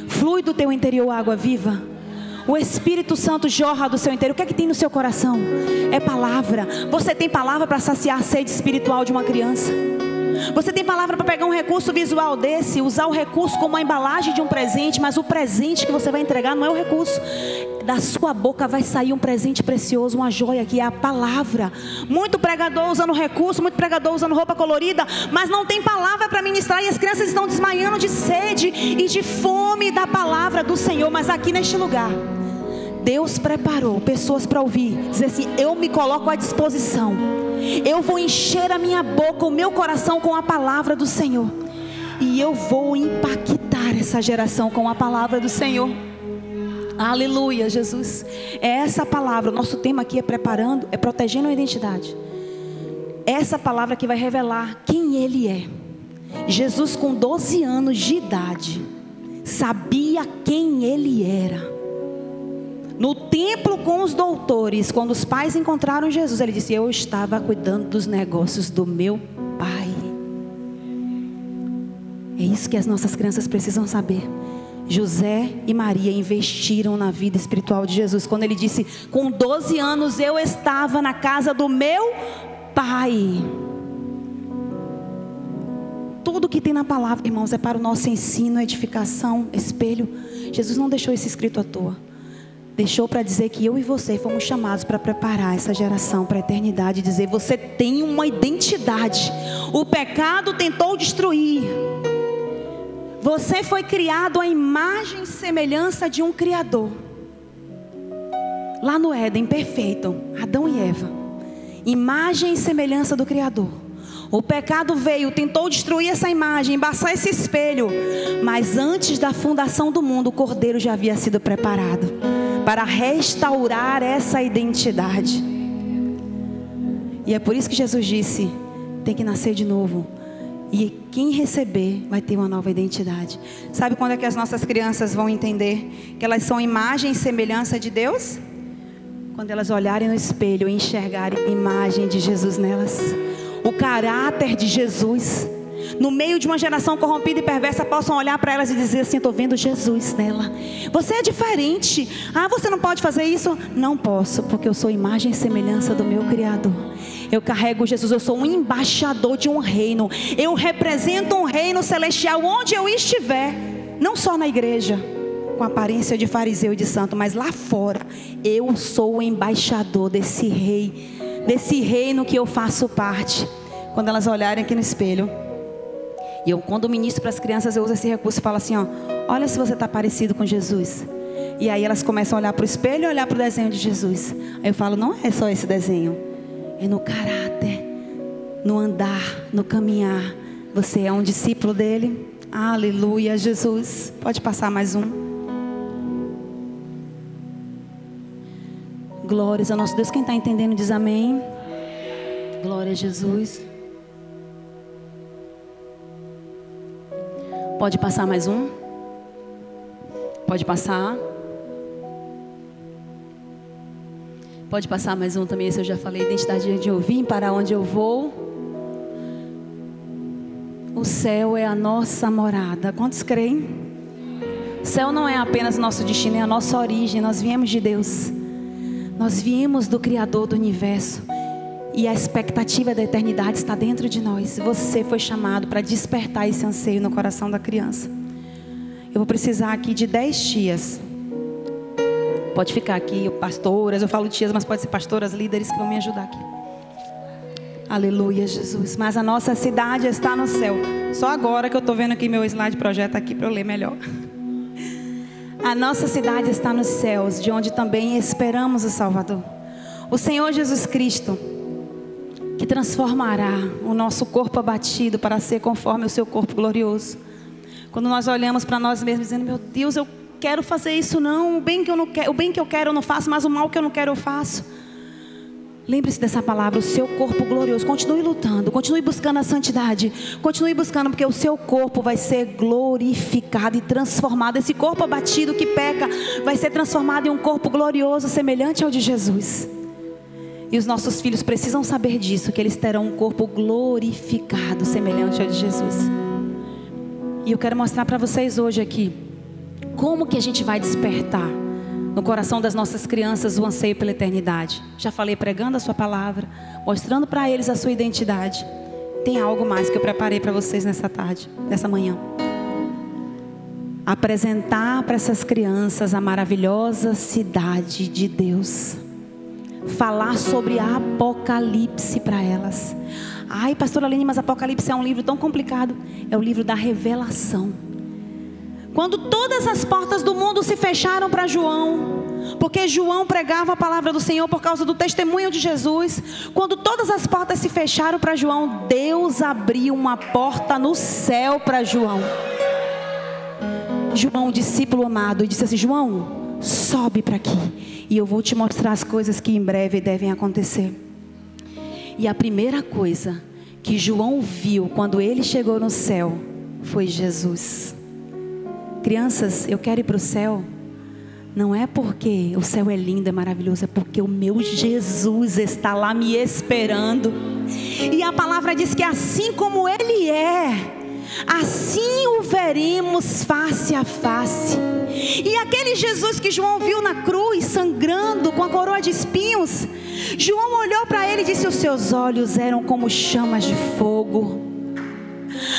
Flui do teu interior água viva? O Espírito Santo jorra do seu interior. O que é que tem no seu coração? É palavra. Você tem palavra para saciar a sede espiritual de uma criança? Você tem palavra para pegar um recurso visual desse, usar o recurso como a embalagem de um presente, mas o presente que você vai entregar não é o recurso. Da sua boca vai sair um presente precioso, uma joia, que é a palavra. Muito pregador usando recurso, muito pregador usando roupa colorida, mas não tem palavra para ministrar, e as crianças estão desmaiando de sede e de fome da palavra do Senhor. Mas aqui neste lugar, Deus preparou pessoas para ouvir, dizer assim: eu me coloco à disposição, eu vou encher a minha boca, o meu coração com a palavra do Senhor, e eu vou impactar essa geração com a palavra do Senhor. Aleluia, Jesus. É essa palavra, o nosso tema aqui é preparando, é protegendo a identidade. Essa palavra que vai revelar quem Ele é. Jesus, com 12 anos de idade, sabia quem Ele era. No templo com os doutores, quando os pais encontraram Jesus, ele disse: eu estava cuidando dos negócios do meu pai. É isso que as nossas crianças precisam saber. José e Maria investiram na vida espiritual de Jesus. Quando ele disse: com 12 anos eu estava na casa do meu pai. Tudo que tem na palavra, irmãos, é para o nosso ensino, edificação, espelho. Jesus não deixou isso escrito à toa. Deixou para dizer que eu e você fomos chamados para preparar essa geração para a eternidade. Dizer: você tem uma identidade. O pecado tentou destruir. Você foi criado à imagem e semelhança de um Criador. Lá no Éden, perfeito, Adão e Eva. Imagem e semelhança do Criador. O pecado veio, tentou destruir essa imagem, embaçar esse espelho. Mas antes da fundação do mundo, o Cordeiro já havia sido preparado para restaurar essa identidade. E é por isso que Jesus disse: tem que nascer de novo. E quem receber vai ter uma nova identidade. Sabe quando é que as nossas crianças vão entender que elas são imagem e semelhança de Deus? Quando elas olharem no espelho e enxergarem a imagem de Jesus nelas. O caráter de Jesus. No meio de uma geração corrompida e perversa, possam olhar para elas e dizer assim: estou vendo Jesus nela. Você é diferente. Ah, você não pode fazer isso? Não posso, porque eu sou imagem e semelhança do meu Criador. Eu carrego Jesus, eu sou um embaixador de um reino. Eu represento um reino celestial onde eu estiver. Não só na igreja, com aparência de fariseu e de santo, mas lá fora. Eu sou o embaixador desse rei, desse reino que eu faço parte. Quando elas olharem aqui no espelho, e eu, quando ministro para as crianças, eu uso esse recurso e falo assim: ó, olha se você está parecido com Jesus. E aí elas começam a olhar para o espelho e olhar para o desenho de Jesus. Aí eu falo: não é só esse desenho, é no caráter, no andar, no caminhar. Você é um discípulo dele. Aleluia, Jesus. Pode passar mais um. Glórias ao nosso Deus. Quem está entendendo diz amém. Glória a Jesus. Pode passar mais um? Pode passar. Pode passar mais um também, esse eu já falei. Identidade de eu vim, para onde eu vou. O céu é a nossa morada. Quantos creem? O céu não é apenas nosso destino, é a nossa origem. Nós viemos de Deus. Nós viemos do Criador do universo. E a expectativa da eternidade está dentro de nós. Você foi chamado para despertar esse anseio no coração da criança. Eu vou precisar aqui de 10 tias. Pode ficar aqui, pastoras. Eu falo tias, mas pode ser pastoras, líderes que vão me ajudar aqui. Aleluia, Jesus. Mas a nossa cidade está no céu. Só agora que eu estou vendo aqui meu slide projeto aqui para eu ler melhor. A nossa cidade está nos céus, de onde também esperamos o Salvador. O Senhor Jesus Cristo, que transformará o nosso corpo abatido para ser conforme o seu corpo glorioso. Quando nós olhamos para nós mesmos dizendo: meu Deus, eu quero fazer isso não, o bem que eu não quero, o bem que eu quero eu não faço, mas o mal que eu não quero eu faço. Lembre-se dessa palavra, o seu corpo glorioso. Continue lutando, continue buscando a santidade, continue buscando, porque o seu corpo vai ser glorificado e transformado. Esse corpo abatido que peca vai ser transformado em um corpo glorioso, semelhante ao de Jesus. E os nossos filhos precisam saber disso, que eles terão um corpo glorificado, semelhante ao de Jesus. E eu quero mostrar para vocês hoje aqui, como que a gente vai despertar no coração das nossas crianças o anseio pela eternidade. Já falei pregando a sua palavra, mostrando para eles a sua identidade. Tem algo mais que eu preparei para vocês nessa tarde, nessa manhã. Apresentar para essas crianças a maravilhosa cidade de Deus. Falar sobre Apocalipse para elas. Ai, pastora Aline, mas Apocalipse é um livro tão complicado. É o livro da revelação. Quando todas as portas do mundo se fecharam para João, porque João pregava a palavra do Senhor por causa do testemunho de Jesus. Quando todas as portas se fecharam para João, Deus abriu uma porta no céu para João. João, discípulo amado, e disse assim: João, sobe para aqui e eu vou te mostrar as coisas que em breve devem acontecer. E a primeira coisa que João viu quando ele chegou no céu foi Jesus. Crianças, eu quero ir para o céu. Não é porque o céu é lindo, é maravilhoso, é porque o meu Jesus está lá me esperando. E a palavra diz que assim como Ele é, assim o veremos face a face. E aquele Jesus que João viu na cruz, sangrando, com a coroa de espinhos, João olhou para ele e disse: os seus olhos eram como chamas de fogo,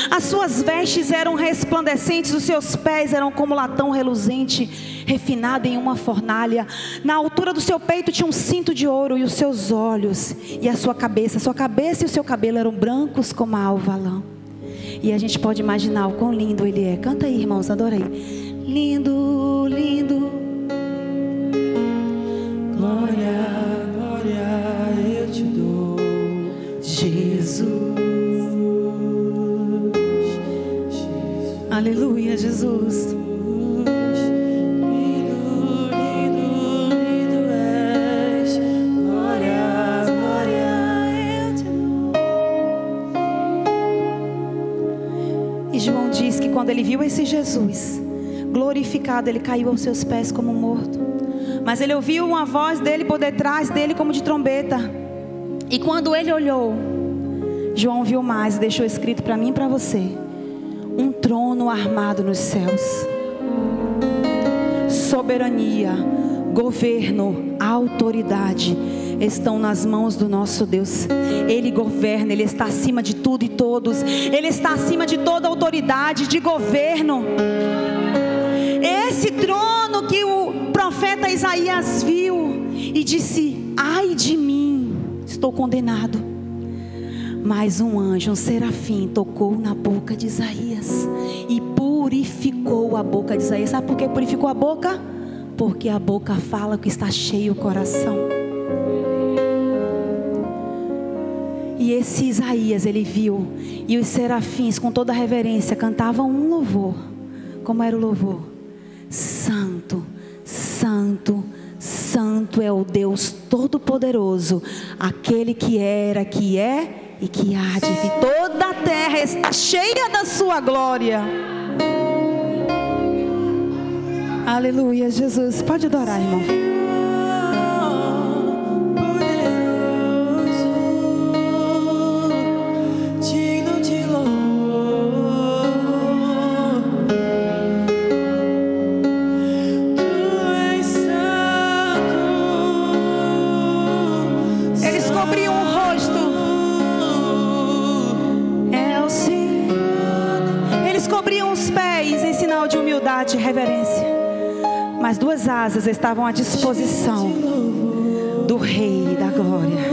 as suas vestes eram resplandecentes, os seus pés eram como latão reluzente, refinado em uma fornalha. Na altura do seu peito tinha um cinto de ouro, e os seus olhos e a sua cabeça e o seu cabelo eram brancos como a alva lã. E a gente pode imaginar o quão lindo ele é. Canta aí, irmãos, adorei. Lindo, lindo. Glória, glória eu te dou, Jesus. Aleluia, Jesus. Quando ele viu esse Jesus glorificado, ele caiu aos seus pés como morto. Mas ele ouviu uma voz dele por detrás dele como de trombeta. E quando ele olhou, João viu mais e deixou escrito para mim e para você: um trono armado nos céus. Soberania, governo, autoridade estão nas mãos do nosso Deus. Ele governa, Ele está acima de tudo e todos. Ele está acima de toda autoridade de governo. Esse trono que o profeta Isaías viu e disse: ai de mim, estou condenado. Mas um anjo, um serafim, tocou na boca de Isaías e purificou a boca de Isaías. Sabe por que purificou a boca? Porque a boca fala o que está cheio o coração. E esse Isaías, ele viu, e os serafins com toda a reverência cantavam um louvor. Como era o louvor? Santo, santo, santo é o Deus Todo-Poderoso, aquele que era, que é e que há de vir. Toda a terra está cheia da sua glória. Aleluia, Jesus. Pode adorar, irmão. De reverência, mas duas asas estavam à disposição do Rei da Glória.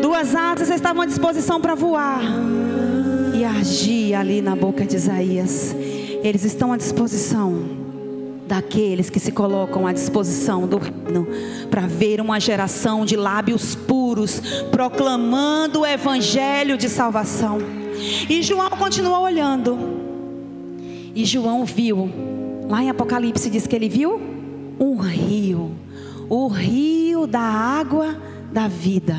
Duas asas estavam à disposição para voar e agir ali na boca de Isaías. Eles estão à disposição daqueles que se colocam à disposição do reino, para ver uma geração de lábios puros proclamando o evangelho de salvação. E João continuou olhando. E João viu, lá em Apocalipse diz que ele viu um rio, o rio da água da vida,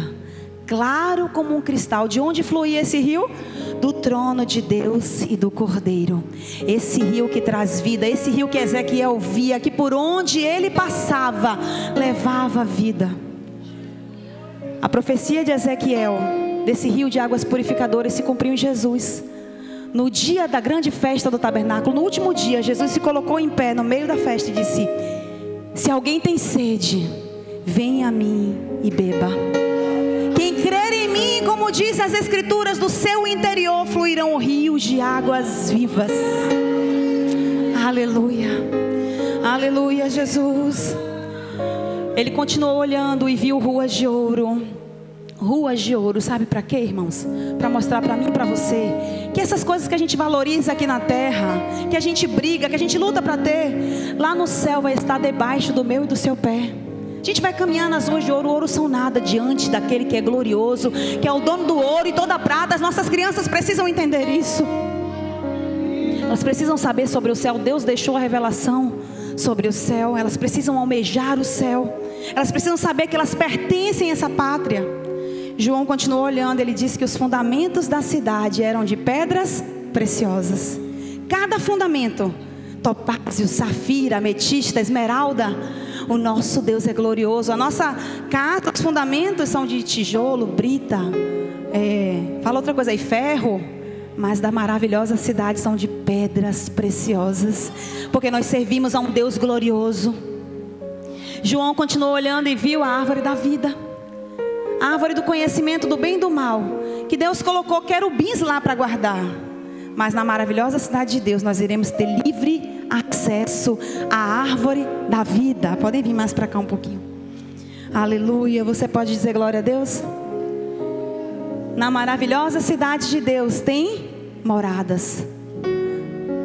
claro como um cristal. De onde fluía esse rio? Do trono de Deus e do Cordeiro. Esse rio que traz vida, esse rio que Ezequiel via, que por onde ele passava, levava vida. A profecia de Ezequiel, desse rio de águas purificadoras, se cumpriu em Jesus. No dia da grande festa do tabernáculo, no último dia, Jesus se colocou em pé no meio da festa e disse: se alguém tem sede, venha a mim e beba. Quem crer em mim, como diz as Escrituras, do seu interior fluirão rios de águas vivas. Aleluia, aleluia, Jesus. Ele continuou olhando e viu ruas de ouro. Ruas de ouro, sabe para quê, irmãos? Para mostrar para mim e para você que essas coisas que a gente valoriza aqui na terra, que a gente briga, que a gente luta para ter, lá no céu vai estar debaixo do meu e do seu pé. A gente vai caminhar nas ruas de ouro. O ouro são nada diante daquele que é glorioso, que é o dono do ouro e toda a prata. As nossas crianças precisam entender isso. Elas precisam saber sobre o céu. Deus deixou a revelação sobre o céu. Elas precisam almejar o céu. Elas precisam saber que elas pertencem a essa pátria. João continuou olhando. Ele disse que os fundamentos da cidade eram de pedras preciosas. Cada fundamento, topázio, safira, ametista, esmeralda. O nosso Deus é glorioso. A nossa casa, os fundamentos são de tijolo, brita, fala outra coisa aí, ferro. Mas da maravilhosa cidade são de pedras preciosas, porque nós servimos a um Deus glorioso. João continuou olhando e viu a árvore da vida, a árvore do conhecimento do bem e do mal, que Deus colocou querubins lá para guardar. Mas na maravilhosa cidade de Deus nós iremos ter livre acesso à árvore da vida. Podem vir mais para cá um pouquinho. Aleluia. Você pode dizer glória a Deus? Na maravilhosa cidade de Deus tem moradas.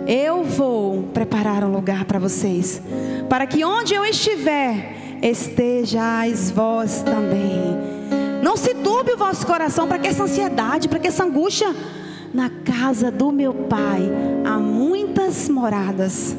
Eu vou preparar um lugar para vocês, para que onde eu estiver, estejais vós também. Não se turbe o vosso coração. Para que essa ansiedade, para que essa angústia? Na casa do meu Pai há muitas moradas.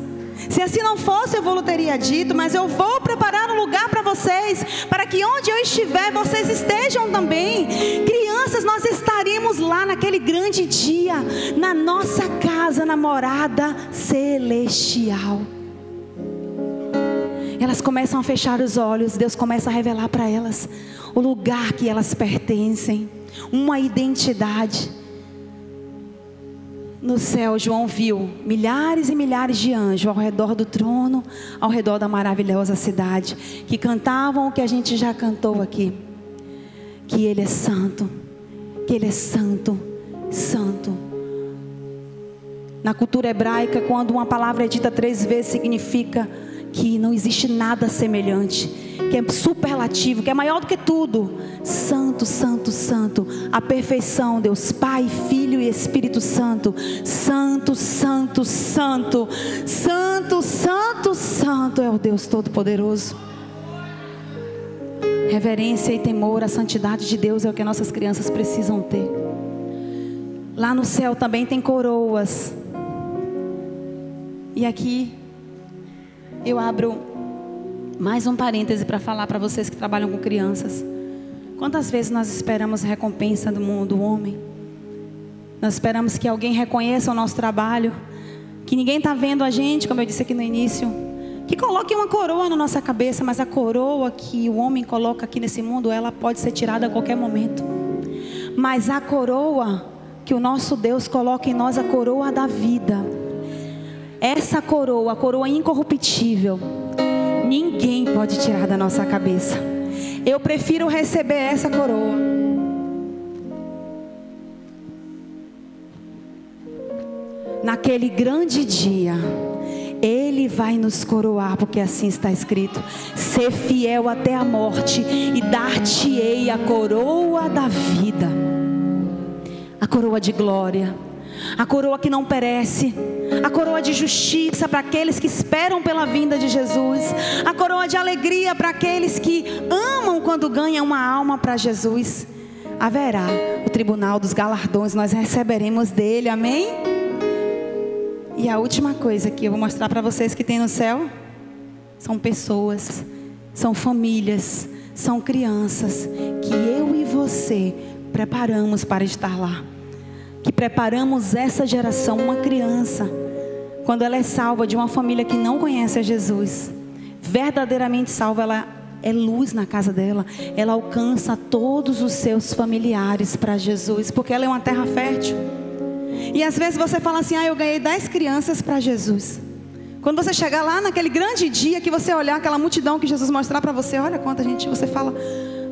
Se assim não fosse, eu vou teria dito, mas eu vou preparar um lugar para vocês, para que onde eu estiver, vocês estejam também. Crianças, nós estaremos lá naquele grande dia, na nossa casa, na morada celestial. Elas começam a fechar os olhos. Deus começa a revelar para elas o lugar que elas pertencem, uma identidade. No céu, João viu milhares e milhares de anjos ao redor do trono, ao redor da maravilhosa cidade, que cantavam o que a gente já cantou aqui: que Ele é santo, que Ele é santo, santo. Na cultura hebraica, quando uma palavra é dita 3 vezes, significa que não existe nada semelhante, que é superlativo, que é maior do que tudo. Santo, santo, santo, a perfeição, Deus Pai, Filho e Espírito Santo. Santo, santo, santo, santo, santo, santo é o Deus Todo-Poderoso. Reverência e temor à santidade de Deus é o que nossas crianças precisam ter. Lá no céu também tem coroas. E aqui eu abro mais um parêntese para falar para vocês que trabalham com crianças. Quantas vezes nós esperamos recompensa do mundo, do homem? Nós esperamos que alguém reconheça o nosso trabalho, que ninguém está vendo a gente, como eu disse aqui no início, que coloque uma coroa na nossa cabeça. Mas a coroa que o homem coloca aqui nesse mundo, ela pode ser tirada a qualquer momento. Mas a coroa que o nosso Deus coloca em nós, a coroa da vida, essa coroa, a coroa incorruptível, ninguém pode tirar da nossa cabeça. Eu prefiro receber essa coroa. Naquele grande dia, Ele vai nos coroar, porque assim está escrito: ser fiel até a morte e dar-te-ei a coroa da vida. A coroa de glória, a coroa que não perece, a coroa de justiça para aqueles que esperam pela vinda de Jesus, a coroa de alegria para aqueles que amam quando ganham uma alma para Jesus. Haverá o tribunal dos galardões, nós receberemos dele, amém? E a última coisa que eu vou mostrar para vocês que tem no céu são pessoas, são famílias, são crianças que eu e você preparamos para estar lá. Que preparamos essa geração. Uma criança, quando ela é salva de uma família que não conhece a Jesus, verdadeiramente salva, ela é luz na casa dela. Ela alcança todos os seus familiares para Jesus, porque ela é uma terra fértil. E às vezes você fala assim: eu ganhei 10 crianças para Jesus. Quando você chegar lá naquele grande dia, que você olhar aquela multidão que Jesus mostrar para você, olha quanta gente, você fala: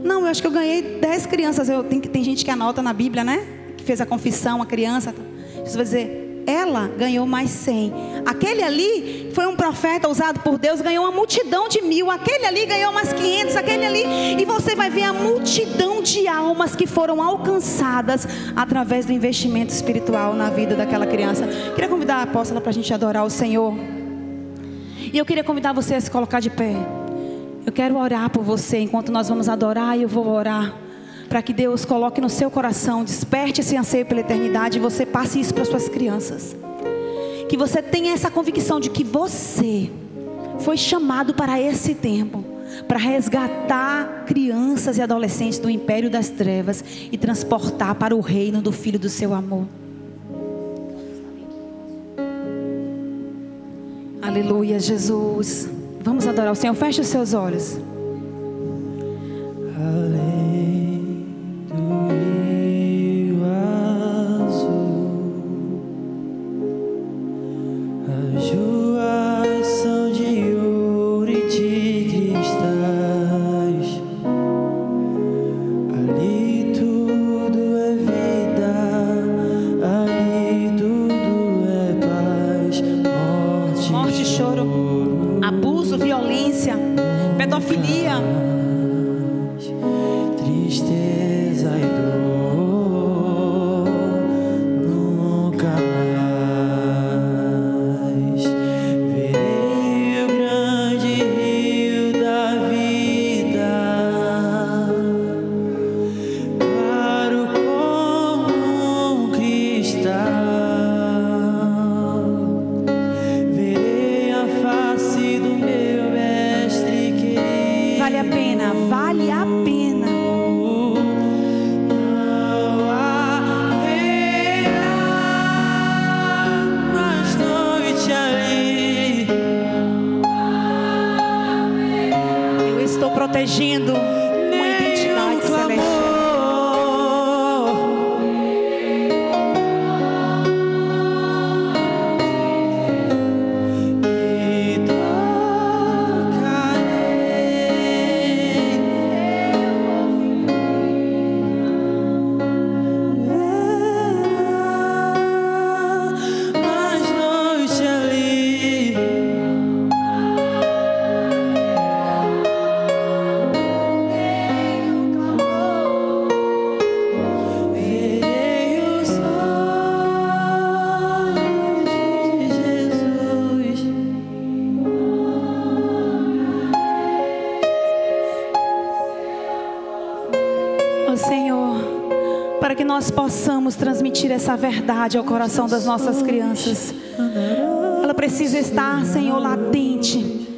não, eu acho que eu ganhei 10 crianças. Tem gente que anota na Bíblia, né? Que fez a confissão, a criança. Jesus vai dizer: ela ganhou mais 100. Aquele ali foi um profeta usado por Deus, ganhou uma multidão de 1000. Aquele ali ganhou mais 500. Aquele ali. E você vai ver a multidão de almas que foram alcançadas através do investimento espiritual na vida daquela criança. Queria convidar a apóstola para a gente adorar o Senhor. E eu queria convidar você a se colocar de pé. Eu quero orar por você enquanto nós vamos adorar, e eu vou orar para que Deus coloque no seu coração, desperte esse anseio pela eternidade, e você passe isso para as suas crianças. Que você tenha essa convicção de que você foi chamado para esse tempo, para resgatar crianças e adolescentes do império das trevas e transportar para o reino do Filho do seu amor. Aleluia, Jesus. Vamos adorar o Senhor. Feche os seus olhos. Além do rio azul, as ruas são de ouro e de cristais. Ali tudo é vida, ali tudo é paz. Morte, choro, abuso, violência, pedofilia, tristeza e dor, nunca mais verei o grande rio da vida, claro como um cristal. Verei a face do meu mestre querido. vale a pena, vale a pena. Não haverá mais noite ali. Eu estou protegendo uma identidade celestial. Nós possamos transmitir essa verdade ao coração das nossas crianças. Ela precisa estar, Senhor, latente,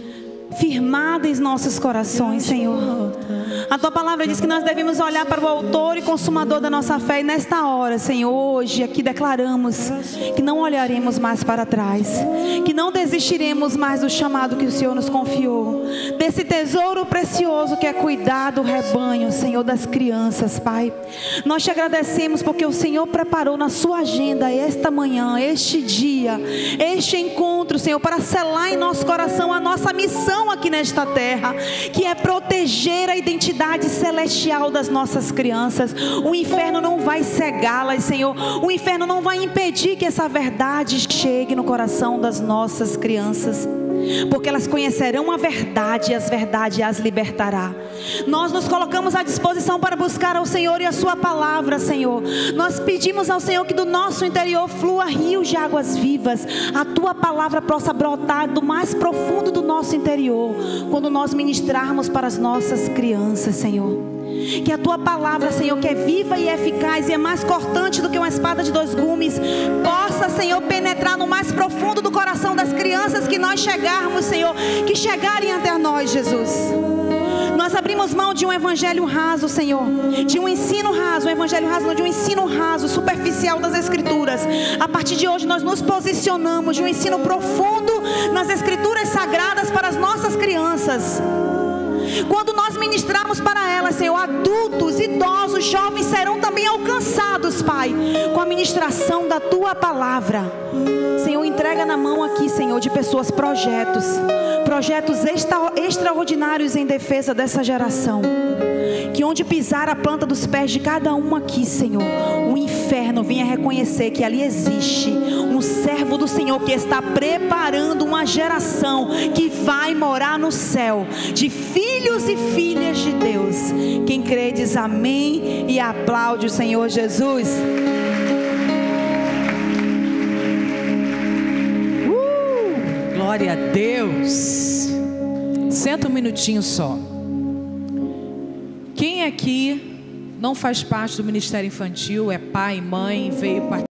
firmada em nossos corações, Senhor. A Tua palavra diz que nós devemos olhar para o autor e consumador da nossa fé. E nesta hora, Senhor, hoje aqui declaramos que não olharemos mais para trás, que não desistiremos mais do chamado que o Senhor nos confiou, desse tesouro precioso que é cuidar do rebanho, Senhor, das crianças, Pai. Nós te agradecemos porque o Senhor preparou na sua agenda esta manhã, este dia, este encontro, Senhor, para selar em nosso coração a nossa missão aqui nesta terra, que é proteger a identidade celestial das nossas crianças. O inferno não vai cegá-las, Senhor. O inferno não vai impedir que essa verdade chegue no coração das nossas crianças, porque elas conhecerão a verdade e a verdade as libertará. Nós nos colocamos à disposição para buscar ao Senhor e a sua palavra, Senhor. Nós pedimos ao Senhor que do nosso interior flua rios de águas vivas. A tua palavra possa brotar do mais profundo do nosso interior quando nós ministrarmos para as nossas crianças, Senhor. Que a tua palavra, Senhor, que é viva e eficaz e é mais cortante do que uma espada de 2 gumes, possa, Senhor, penetrar no mais profundo do coração das crianças que nós chegarmos, Senhor, que chegarem até nós, Jesus. Nós abrimos mão de um evangelho raso, Senhor, de um ensino raso, um evangelho raso, não, de um ensino raso, superficial das Escrituras. A partir de hoje nós nos posicionamos de um ensino profundo nas Escrituras sagradas para as nossas crianças. Quando nós ministrarmos para elas, Senhor, adultos, idosos, jovens serão também alcançados, Pai, com a ministração da Tua palavra. Senhor, entrega na mão aqui, Senhor, de pessoas projetos extraordinários em defesa dessa geração. Que onde pisar a planta dos pés de cada um aqui, Senhor, o inferno venha reconhecer que ali existe um servo do Senhor que está preparando uma geração que vai morar no céu, de filhos e filhas de Deus. Quem crê diz amém e aplaude o Senhor Jesus. Glória a Deus. Senta um minutinho só. Quem aqui não faz parte do ministério infantil, é pai, mãe, veio participar?